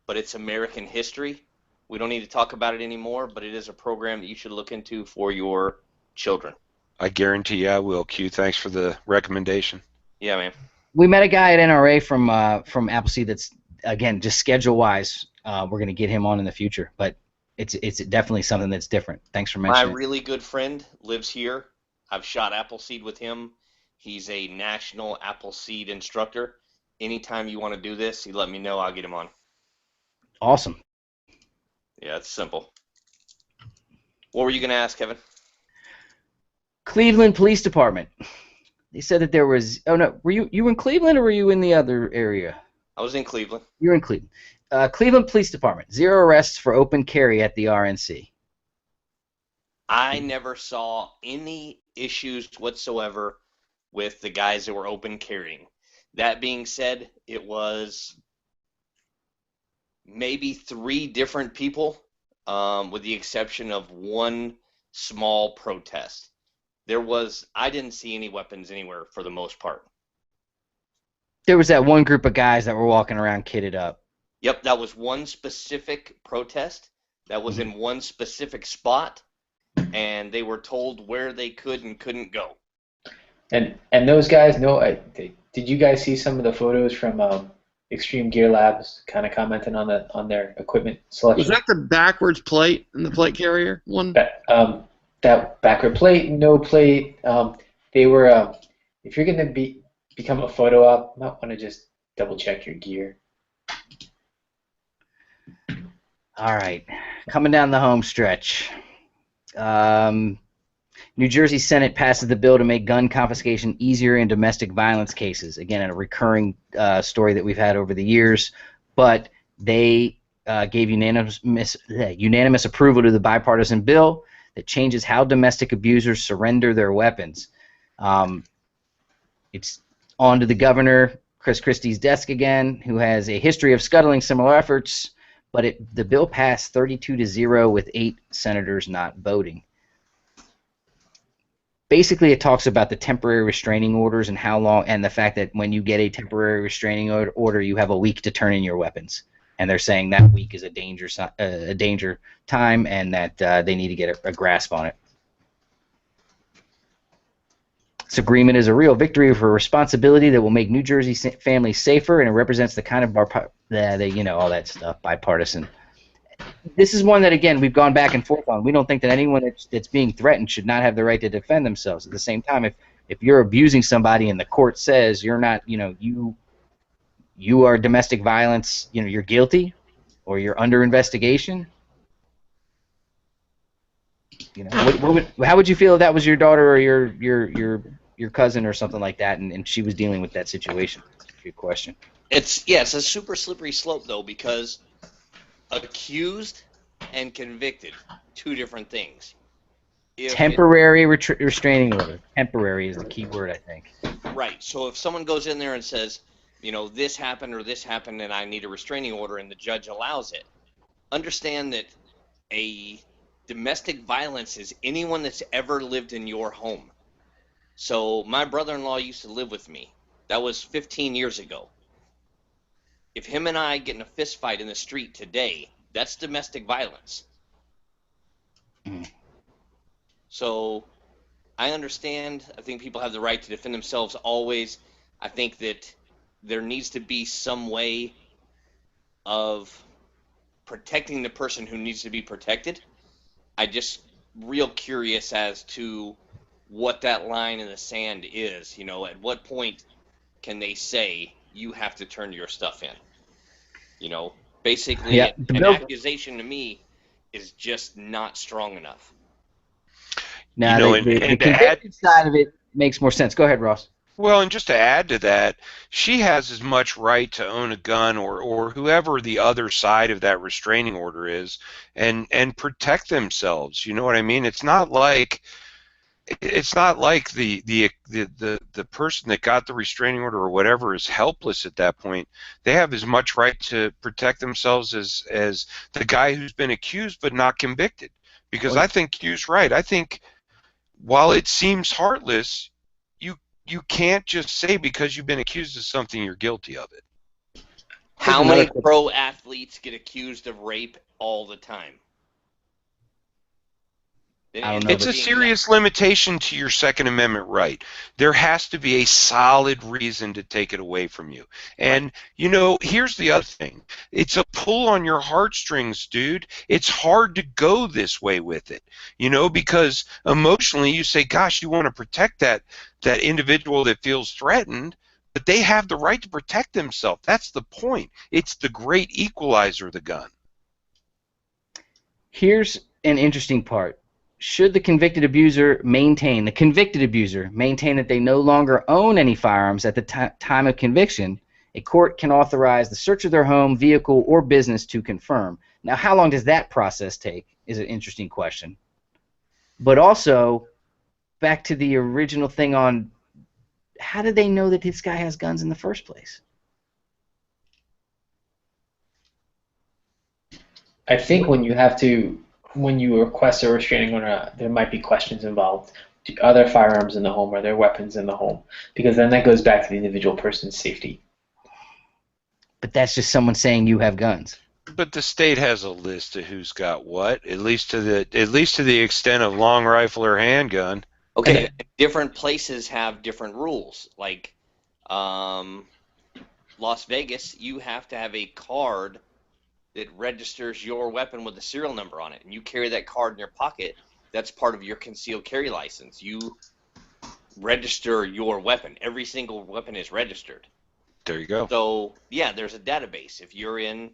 but it's American history. We don't need to talk about it anymore, but it is a program that you should look into for your children. I guarantee you I will, Q. Thanks for the recommendation. Yeah, man. We met a guy at NRA from Appleseed that's, again, just schedule-wise, we're going to get him on in the future, but it's definitely something that's different. Thanks for mentioning it. My really good friend lives here. I've shot Appleseed with him. He's a national Appleseed instructor. Anytime you want to do this, you let me know. I'll get him on. Awesome. Yeah, it's simple. What were you going to ask, Kevin? Cleveland Police Department. They said that there was... Oh, no. Were you in Cleveland or were you in the other area? I was in Cleveland. You were in Cleveland. Cleveland Police Department. 0 arrests for open carry at the RNC. I never saw any issues whatsoever with the guys that were open carrying. That being said, it was maybe 3 different people, with the exception of one small protest. I didn't see any weapons anywhere for the most part. There was that one group of guys that were walking around kitted up. Yep, that was one specific protest. That was in one specific spot, and they were told where they could and couldn't go. And those guys, did you guys see some of the photos from Extreme Gear Labs kind of commenting on their equipment selection? Was that the backwards plate in the plate carrier one? That backward plate, no plate. They were, if you're going to become a photo op, you might want to just double check your gear. All right, coming down the home stretch. New Jersey Senate passes the bill to make gun confiscation easier in domestic violence cases. Again, a recurring story that we've had over the years, but they gave unanimous approval to the bipartisan bill that changes how domestic abusers surrender their weapons. It's on to the governor, Chris Christie's desk again, who has a history of scuttling similar efforts, but the bill passed 32-0 with 8 senators not voting. Basically, it talks about the temporary restraining orders and how long, and the fact that when you get a temporary restraining order, you have a week to turn in your weapons. And they're saying that week is a danger time, and that they need to get a grasp on it. This agreement is a real victory for responsibility that will make New Jersey families safer, and it represents the kind of all that stuff, bipartisan. This is one that, again, we've gone back and forth on. We don't think that anyone that's being threatened should not have the right to defend themselves. At the same time, if if you're abusing somebody and the court says you're not, you are domestic violence, you're guilty, or you're under investigation. How would you feel if that was your daughter or your cousin or something like that, and she was dealing with that situation? Good question. It's a super slippery slope though, because accused and convicted, two different things. Temporary restraining order. Temporary is the key word, I think. Right. So if someone goes in there and says, this happened or this happened and I need a restraining order, and the judge allows it, understand that a domestic violence is anyone that's ever lived in your home. So my brother-in-law used to live with me. That was 15 years ago. If him and I get in a fist fight in the street today, that's domestic violence. So I understand. I think people have the right to defend themselves always. I think that there needs to be some way of protecting the person who needs to be protected. I just real curious as to what that line in the sand is. At what point can they say you have to turn your stuff in? Basically, an accusation to me is just not strong enough. Now, the convicted side of it makes more sense. Go ahead, Ross. Well, and just to add to that, she has as much right to own a gun or whoever the other side of that restraining order is, and protect themselves. You know what I mean? It's not like the person that got the restraining order or whatever is helpless at that point. They have as much right to protect themselves as the guy who's been accused but not convicted. Because I think Hugh's right. I think while it seems heartless, you can't just say because you've been accused of something you're guilty of it. How many pro athletes get accused of rape all the time? It's a serious limitation to your Second Amendment right. There has to be a solid reason to take it away from you. And, here's the other thing. It's a pull on your heartstrings, dude. It's hard to go this way with it, because emotionally you say, gosh, you want to protect that individual that feels threatened, but they have the right to protect themselves. That's the point. It's the great equalizer, the gun. Here's an interesting part. Should the convicted abuser maintain that they no longer own any firearms at the time of conviction, a court can authorize the search of their home, vehicle, or business to confirm. Now, how long does that process take is an interesting question. But also, back to the original thing on how did they know that this guy has guns in the first place? I think when you request a restraining order, there might be questions involved. Are there firearms in the home? Are there weapons in the home? Because then that goes back to the individual person's safety. But that's just someone saying you have guns. But the state has a list of who's got what, at least to the extent of long rifle or handgun. Okay, different places have different rules. Like Las Vegas, you have to have a card that registers your weapon with a serial number on it, and you carry that card in your pocket. That's part of your concealed carry license. You register your weapon. Every single weapon is registered. There you go. So, yeah, there's a database. If you're in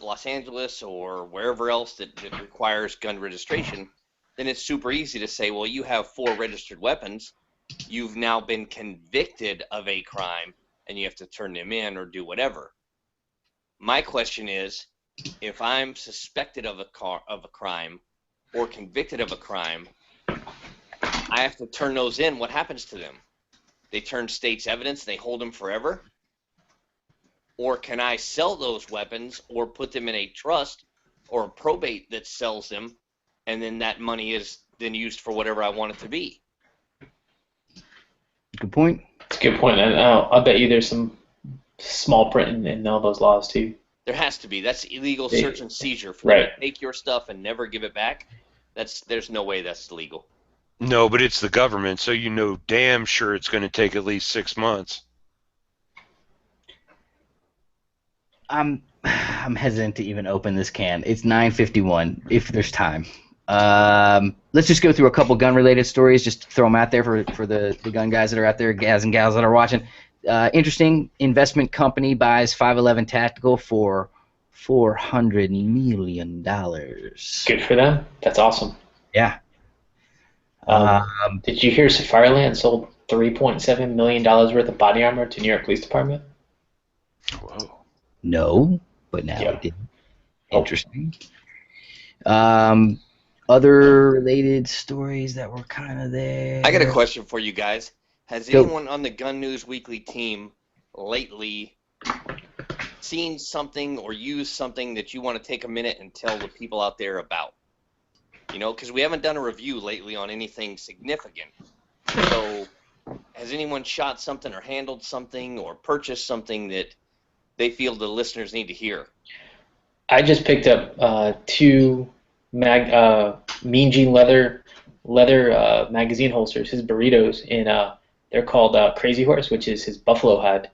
Los Angeles or wherever else that requires gun registration, then it's super easy to say, well, you have 4 registered weapons. You've now been convicted of a crime, and you have to turn them in or do whatever. My question is, if I'm suspected of a crime or convicted of a crime, I have to turn those in. What happens to them? They turn state's evidence, they hold them forever? Or can I sell those weapons or put them in a trust or a probate that sells them, and then that money is then used for whatever I want it to be? Good point. It's a good point. And I'll bet you there's some small print in all those laws, too. There has to be. That's illegal search and seizure. For them to take your stuff and never give it back, there's no way that's legal. No, but it's the government, so damn sure it's going to take at least 6 months. I'm hesitant to even open this can. It's 9:51. If there's time, Let's just go through a couple gun-related stories, just to throw them out there for the gun guys that are out there, guys and gals that are watching. Interesting investment company buys 511 Tactical for $400 million. Good for them. That's awesome. Yeah. Did you hear Safariland sold $3.7 million worth of body armor to New York Police Department? Whoa. No, but now Yep. it did. Interesting. Other related stories that were kind of there. I got a question for you guys. Has Go. anyone on the Gun News Weekly team lately seen something or used something that you want to take a minute and tell the people out there about? You know, because we haven't done a review lately on anything significant. So has anyone shot something or handled something or purchased something that they feel the listeners need to hear? I just picked up two Mean Gene leather magazine holsters, his burritos, and they're called Crazy Horse, which is his buffalo hide.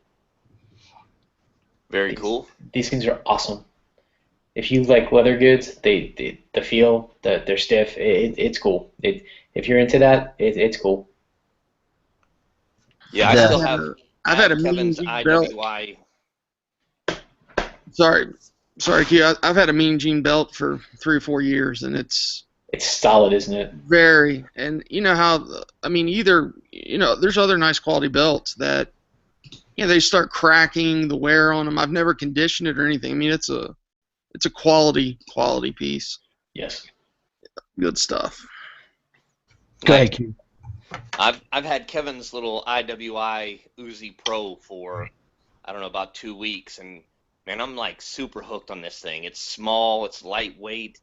Very cool. These things are awesome. If you like leather goods, the feel, they're stiff. It's cool. If you're into that, it's cool. Yeah, I still have. I've had a Kevin's Mean Gene belt. IWI. Sorry, Q. I've had a Mean Gene belt for 3 or 4 years, and it's solid, isn't it? very. And you know how, I mean, there's other nice quality belts that, they start cracking, the wear on them. I've never conditioned it or anything. I mean, it's a quality piece. Yes. Good stuff. Go ahead, Q. I've had Kevin's little IWI Uzi Pro for, I don't know, about 2 weeks, and man, I'm like super hooked on this thing. It's small, it's lightweight.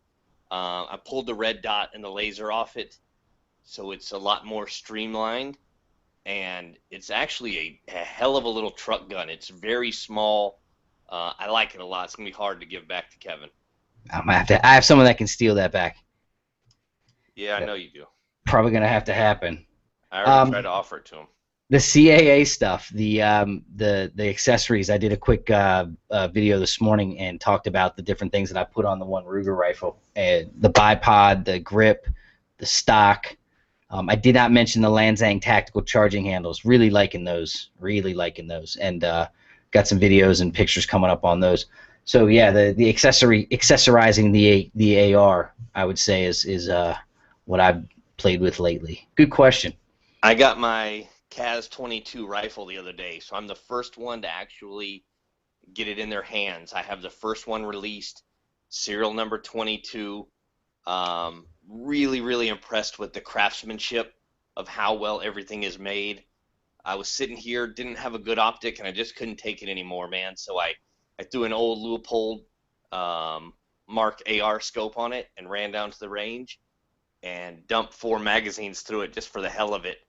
I pulled the red dot and the laser off it, so it's a lot more streamlined, and it's actually a hell of a little truck gun. It's very small. I like it a lot. It's gonna be hard to give back to Kevin. I have someone that can steal that back. Yeah, I know you do. Probably gonna have to happen. I already tried to offer it to him. The CAA stuff, the accessories. I did a quick video this morning and talked about the different things that I put on the one Ruger rifle, the bipod, the grip, the stock. I did not mention the Lanzang tactical charging handles. Really liking those. And got some videos and pictures coming up on those. So yeah, the accessorizing the AR, I would say is what I've played with lately. Good question. I got my CAS 22 rifle the other day, so I'm the first one to actually get it in their hands. I have the first one released, serial number 22. Really, really impressed with the craftsmanship of how well everything is made. I was sitting here, didn't have a good optic, and I just couldn't take it anymore, man. So I threw an old Leupold Mark AR scope on it and ran down to the range and dumped 4 magazines through it just for the hell of it.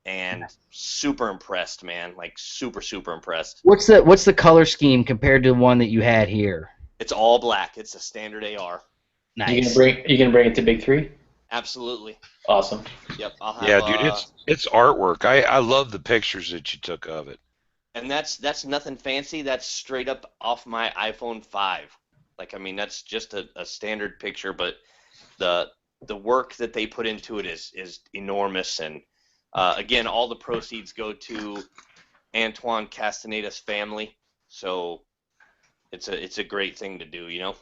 And super impressed, man. Like super, super impressed. What's the color scheme compared to the one that you had here? It's all black. It's a standard AR. Nice. You gonna bring it to Big 3? Absolutely. Awesome. Yep. I'll have, Yeah, dude, it's artwork. I love the pictures that you took of it. And that's nothing fancy. That's straight up off my iPhone 5. Like, I mean, that's just a standard picture, but the work that they put into it is enormous. And again, all the proceeds go to Antoine Castaneda's family. So it's a great thing to do, you know.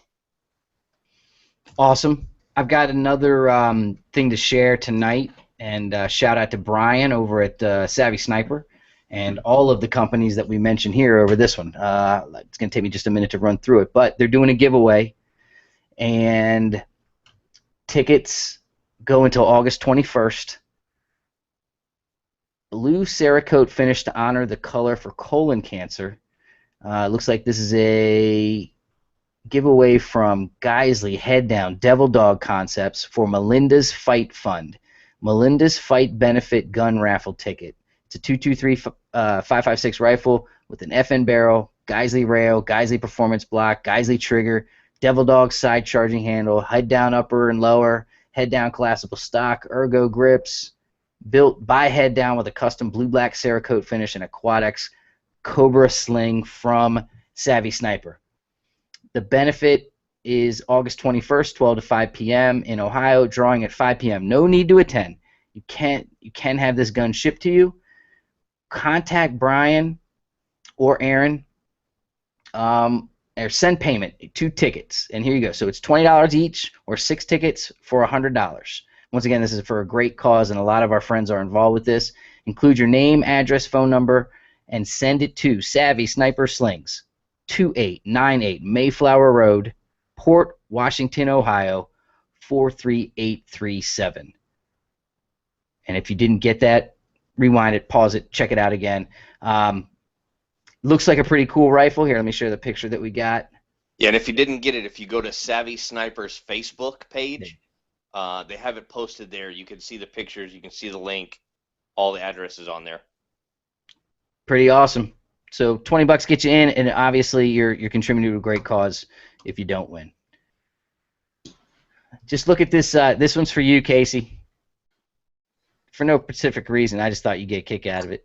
Awesome. I've got another thing to share tonight, and shout out to Brian over at Savvy Sniper and all of the companies that we mentioned here over this one. It's going to take me just a minute to run through it, but they're doing a giveaway, and tickets go until August 21st. Blue Cerakote finish to honor the color for colon cancer. Looks like this is a giveaway from Geisley, Head Down, Devil Dog Concepts for Melinda's Fight Fund. Melinda's Fight Benefit Gun Raffle Ticket. It's a 223 5.56 rifle with an FN barrel, Geisley rail, Geisley performance block, Geisley trigger, Devil Dog side charging handle, head down upper and lower, head down collapsible stock, ergo grips, built by Head Down with a custom blue-black Cerakote finish and a Quad-X Cobra sling from Savvy Sniper. The benefit is August 21st, 12 to 5 p.m. in Ohio, drawing at 5 p.m. No need to attend. You can have this gun shipped to you. Contact Brian or Aaron, or send payment, 2 tickets, and here you go. So it's $20 each, or 6 tickets for $100. Once again, this is for a great cause, and a lot of our friends are involved with this. Include your name, address, phone number, and send it to Savvy Sniper Slings, 2898 Mayflower Road, Port Washington, Ohio, 43837. And if you didn't get that, rewind it, pause it, check it out again. Looks like a pretty cool rifle. Here, let me show you the picture that we got. Yeah, and if you didn't get it, if you go to Savvy Sniper's Facebook page, they have it posted there. You can see the pictures, you can see the link, all the addresses on there. Pretty awesome. So $20 gets you in, and obviously you're contributing to a great cause if you don't win. Just look at this. This one's for you, Casey. For no specific reason, I just thought you'd get a kick out of it.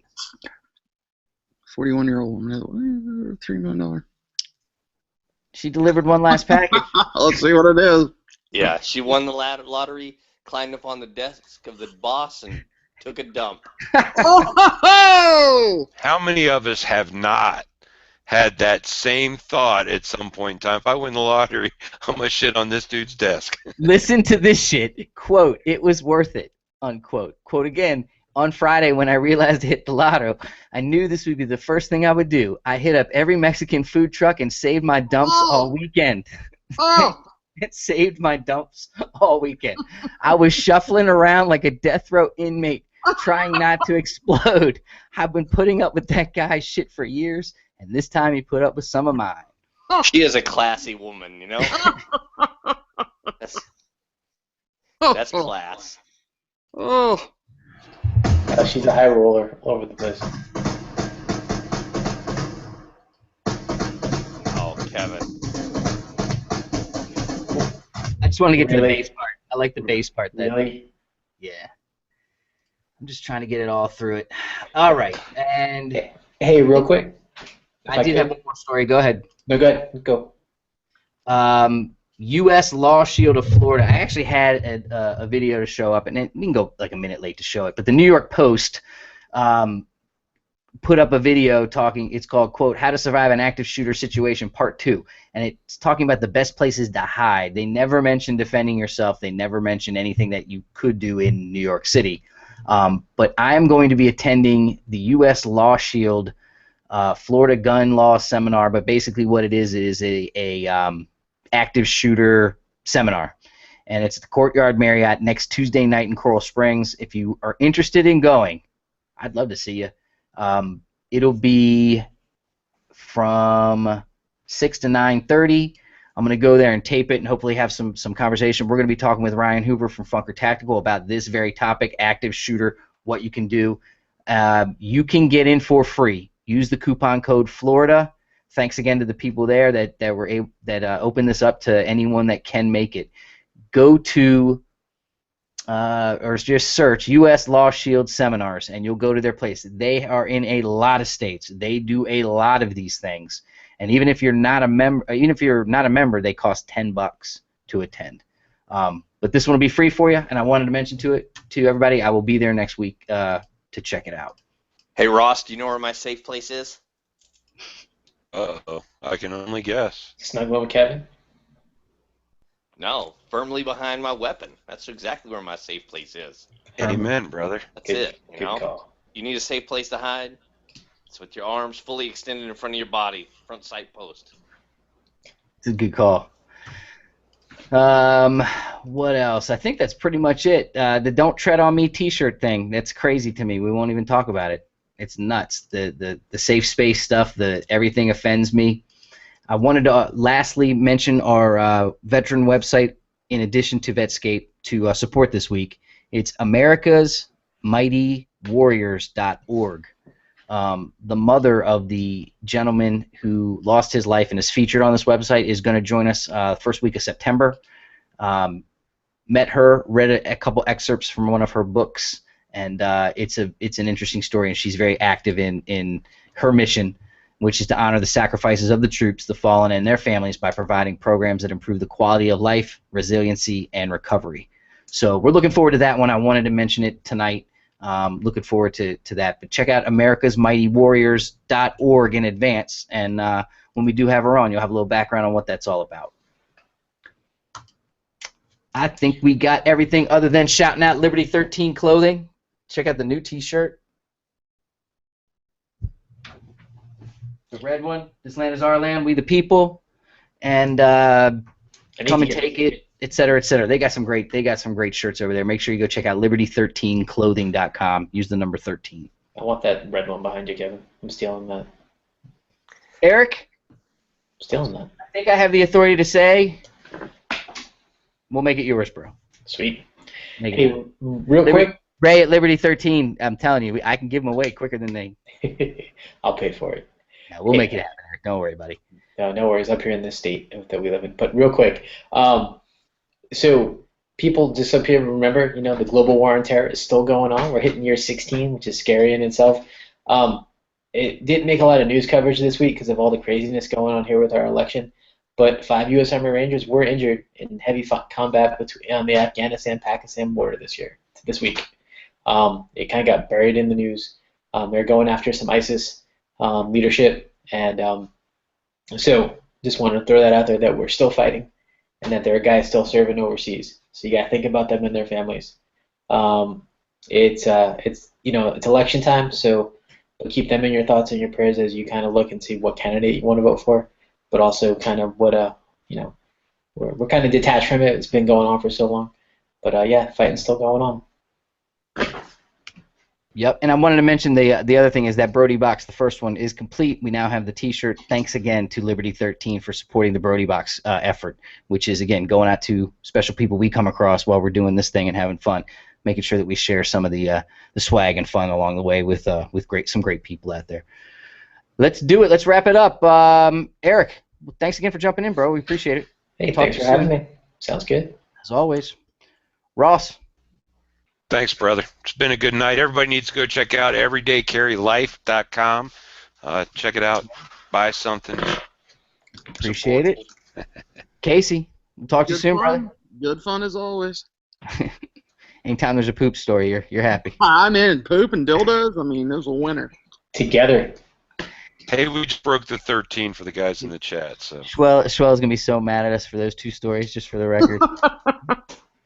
41-year-old woman, $3 million. She delivered one last package. Let's see what it is. Yeah, she won the lottery, climbed up on the desk of the boss, and took a dump. Oh! How many of us have not had that same thought at some point in time? If I win the lottery, I'm going to shit on this dude's desk. Listen to this shit. Quote, "It was worth it." Unquote. Quote again. On Friday, when I realized I hit the lotto, I knew this would be the first thing I would do. I hit up every Mexican food truck and saved my dumps all weekend. Oh! It saved my dumps all weekend. I was shuffling around like a death row inmate, trying not to explode. I've been putting up with that guy's shit for years, and this time he put up with some of mine. She is a classy woman, you know? That's class. Oh! She's a high roller all over the place. Oh, Kevin. I just want to get to the Really? bass part. I like the bass part. Really? Yeah. I'm just trying to get it all through it. All right. And Hey, real quick. I did have one more story. Go ahead. No, go ahead. Go. U.S. Law Shield of Florida. I actually had a video to show up, and we can go like a minute late to show it, but the New York Post put up a video talking, it's called, quote, "How to Survive an Active Shooter Situation, Part 2. And it's talking about the best places to hide. They never mention defending yourself. They never mention anything that you could do in New York City. But I am going to be attending the U.S. Law Shield Florida Gun Law Seminar, but basically what it is a active shooter seminar, and it's at the Courtyard Marriott next Tuesday night in Coral Springs. If you are interested in going, I'd love to see you. It'll be from 6 to 9:30. I'm going to go there and tape it and hopefully have some conversation. We're going to be talking with Ryan Hoover from Funker Tactical about this very topic, active shooter, what you can do. You can get in for free. Use the coupon code Florida. Thanks again to the people there that were able opened this up to anyone that can make it. Go to or just search U.S. Law Shield Seminars, and you'll go to their place. They are in a lot of states. They do a lot of these things, and even if you're not a member, they cost $10 to attend. But this one will be free for you, and I wanted to mention to everybody, I will be there next week to check it out. Hey, Ross, do you know where my safe place is? Uh-oh, I can only guess. Snuggling with Kevin? No, firmly behind my weapon. That's exactly where my safe place is. Amen, brother. That's it. You Good know? call. You need a safe place to hide? It's with your arms fully extended in front of your body, front sight post. It's a good call. What else? I think that's pretty much it. The Don't Tread on Me t-shirt thing, that's crazy to me. We won't even talk about it. It's nuts. The safe space stuff, everything offends me. I wanted to lastly mention our veteran website in addition to Vetscape to support this week. It's americasmightywarriors.org. The mother of the gentleman who lost his life and is featured on this website is going to join us first week of September. Met her, read a couple excerpts from one of her books, and it's an interesting story, and she's very active in her mission which is to honor the sacrifices of the troops, the fallen, and their families by providing programs that improve the quality of life, resiliency, and recovery. So we're looking forward to that one. I wanted to mention it tonight. Looking forward to that. But check out americasmightywarriors.org in advance, and when we do have her on, you'll have a little background on what that's all about. I think we got everything other than shouting out Liberty 13 clothing. Check out the new T-shirt. The red one. This land is our land. We the people. And come and take it, etc., etc. They got some great shirts over there. Make sure you go check out liberty13clothing.com. Use the number 13. I want that red one behind you, Kevin. I'm stealing that. Eric? I'm stealing that. I think I have the authority to say we'll make it yours, bro. Sweet. Hey, real quick. Ray at Liberty 13, I'm telling you, I can give them away quicker than they. I'll pay for it. Yeah, we'll make it happen, Eric. Don't worry, buddy. No worries. Up here in this state that we live in. But real quick, so people just up here remember, the global war on terror is still going on. We're hitting year 16, which is scary in itself. It didn't make a lot of news coverage this week because of all the craziness going on here with our election. But 5 U.S. Army Rangers were injured in heavy combat on the Afghanistan-Pakistan border this week. It kind of got buried in the news. They're going after some ISIS leadership, and so just wanted to throw that out there that we're still fighting, and that there are guys still serving overseas. So you got to think about them and their families. It's election time, so keep them in your thoughts and your prayers as you kind of look and see what candidate you want to vote for, but also kind of what we're kind of detached from it. It's been going on for so long, but fighting's still going on. Yep, and I wanted to mention the other thing is that Brody box, the first one, is complete. We now have the T-shirt. Thanks again to Liberty 13 for supporting the Brody box effort, which is, again, going out to special people we come across while we're doing this thing and having fun, making sure that we share some of the swag and fun along the way with some great people out there. Let's do it. Let's wrap it up. Eric, thanks again for jumping in, bro. We appreciate it. Hey, thanks for having me. Sounds good. As always. Ross. Thanks, brother. It's been a good night. Everybody needs to go check out everydaycarrylife.com. Check it out. Buy something. Appreciate it. Casey, we'll talk to you soon, brother. Good fun as always. Anytime there's a poop story, you're happy. I'm in. Poop and dildos, there's a winner. Together. Hey, we just broke the 13 for the guys in the chat. So Schwell's going to be so mad at us for those two stories, just for the record.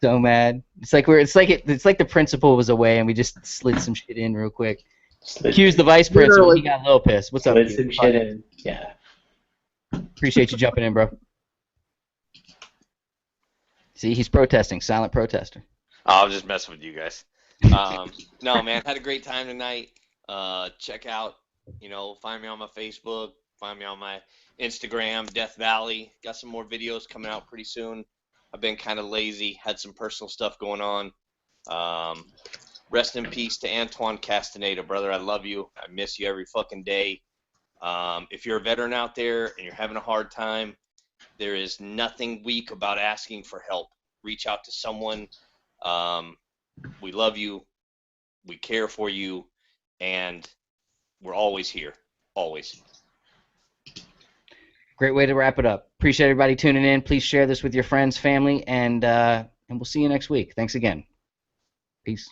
So mad. It's like the principal was away and we just slid some shit in real quick. Q's the vice principal. He got a little pissed. What's up? Slid some shit in. Yeah. Appreciate you jumping in, bro. See, he's protesting. Silent protester. I'll just mess with you guys. No, man, had a great time tonight. Check out, find me on my Facebook, find me on my Instagram, Death Valley. Got some more videos coming out pretty soon. I've been kind of lazy, had some personal stuff going on. Rest in peace to Antoine Castaneda, brother. I love you. I miss you every fucking day. If you're a veteran out there and you're having a hard time, there is nothing weak about asking for help. Reach out to someone. We love you. We care for you. And we're always here. Always. Great way to wrap it up. Appreciate everybody tuning in. Please share this with your friends, family, and we'll see you next week. Thanks again. Peace.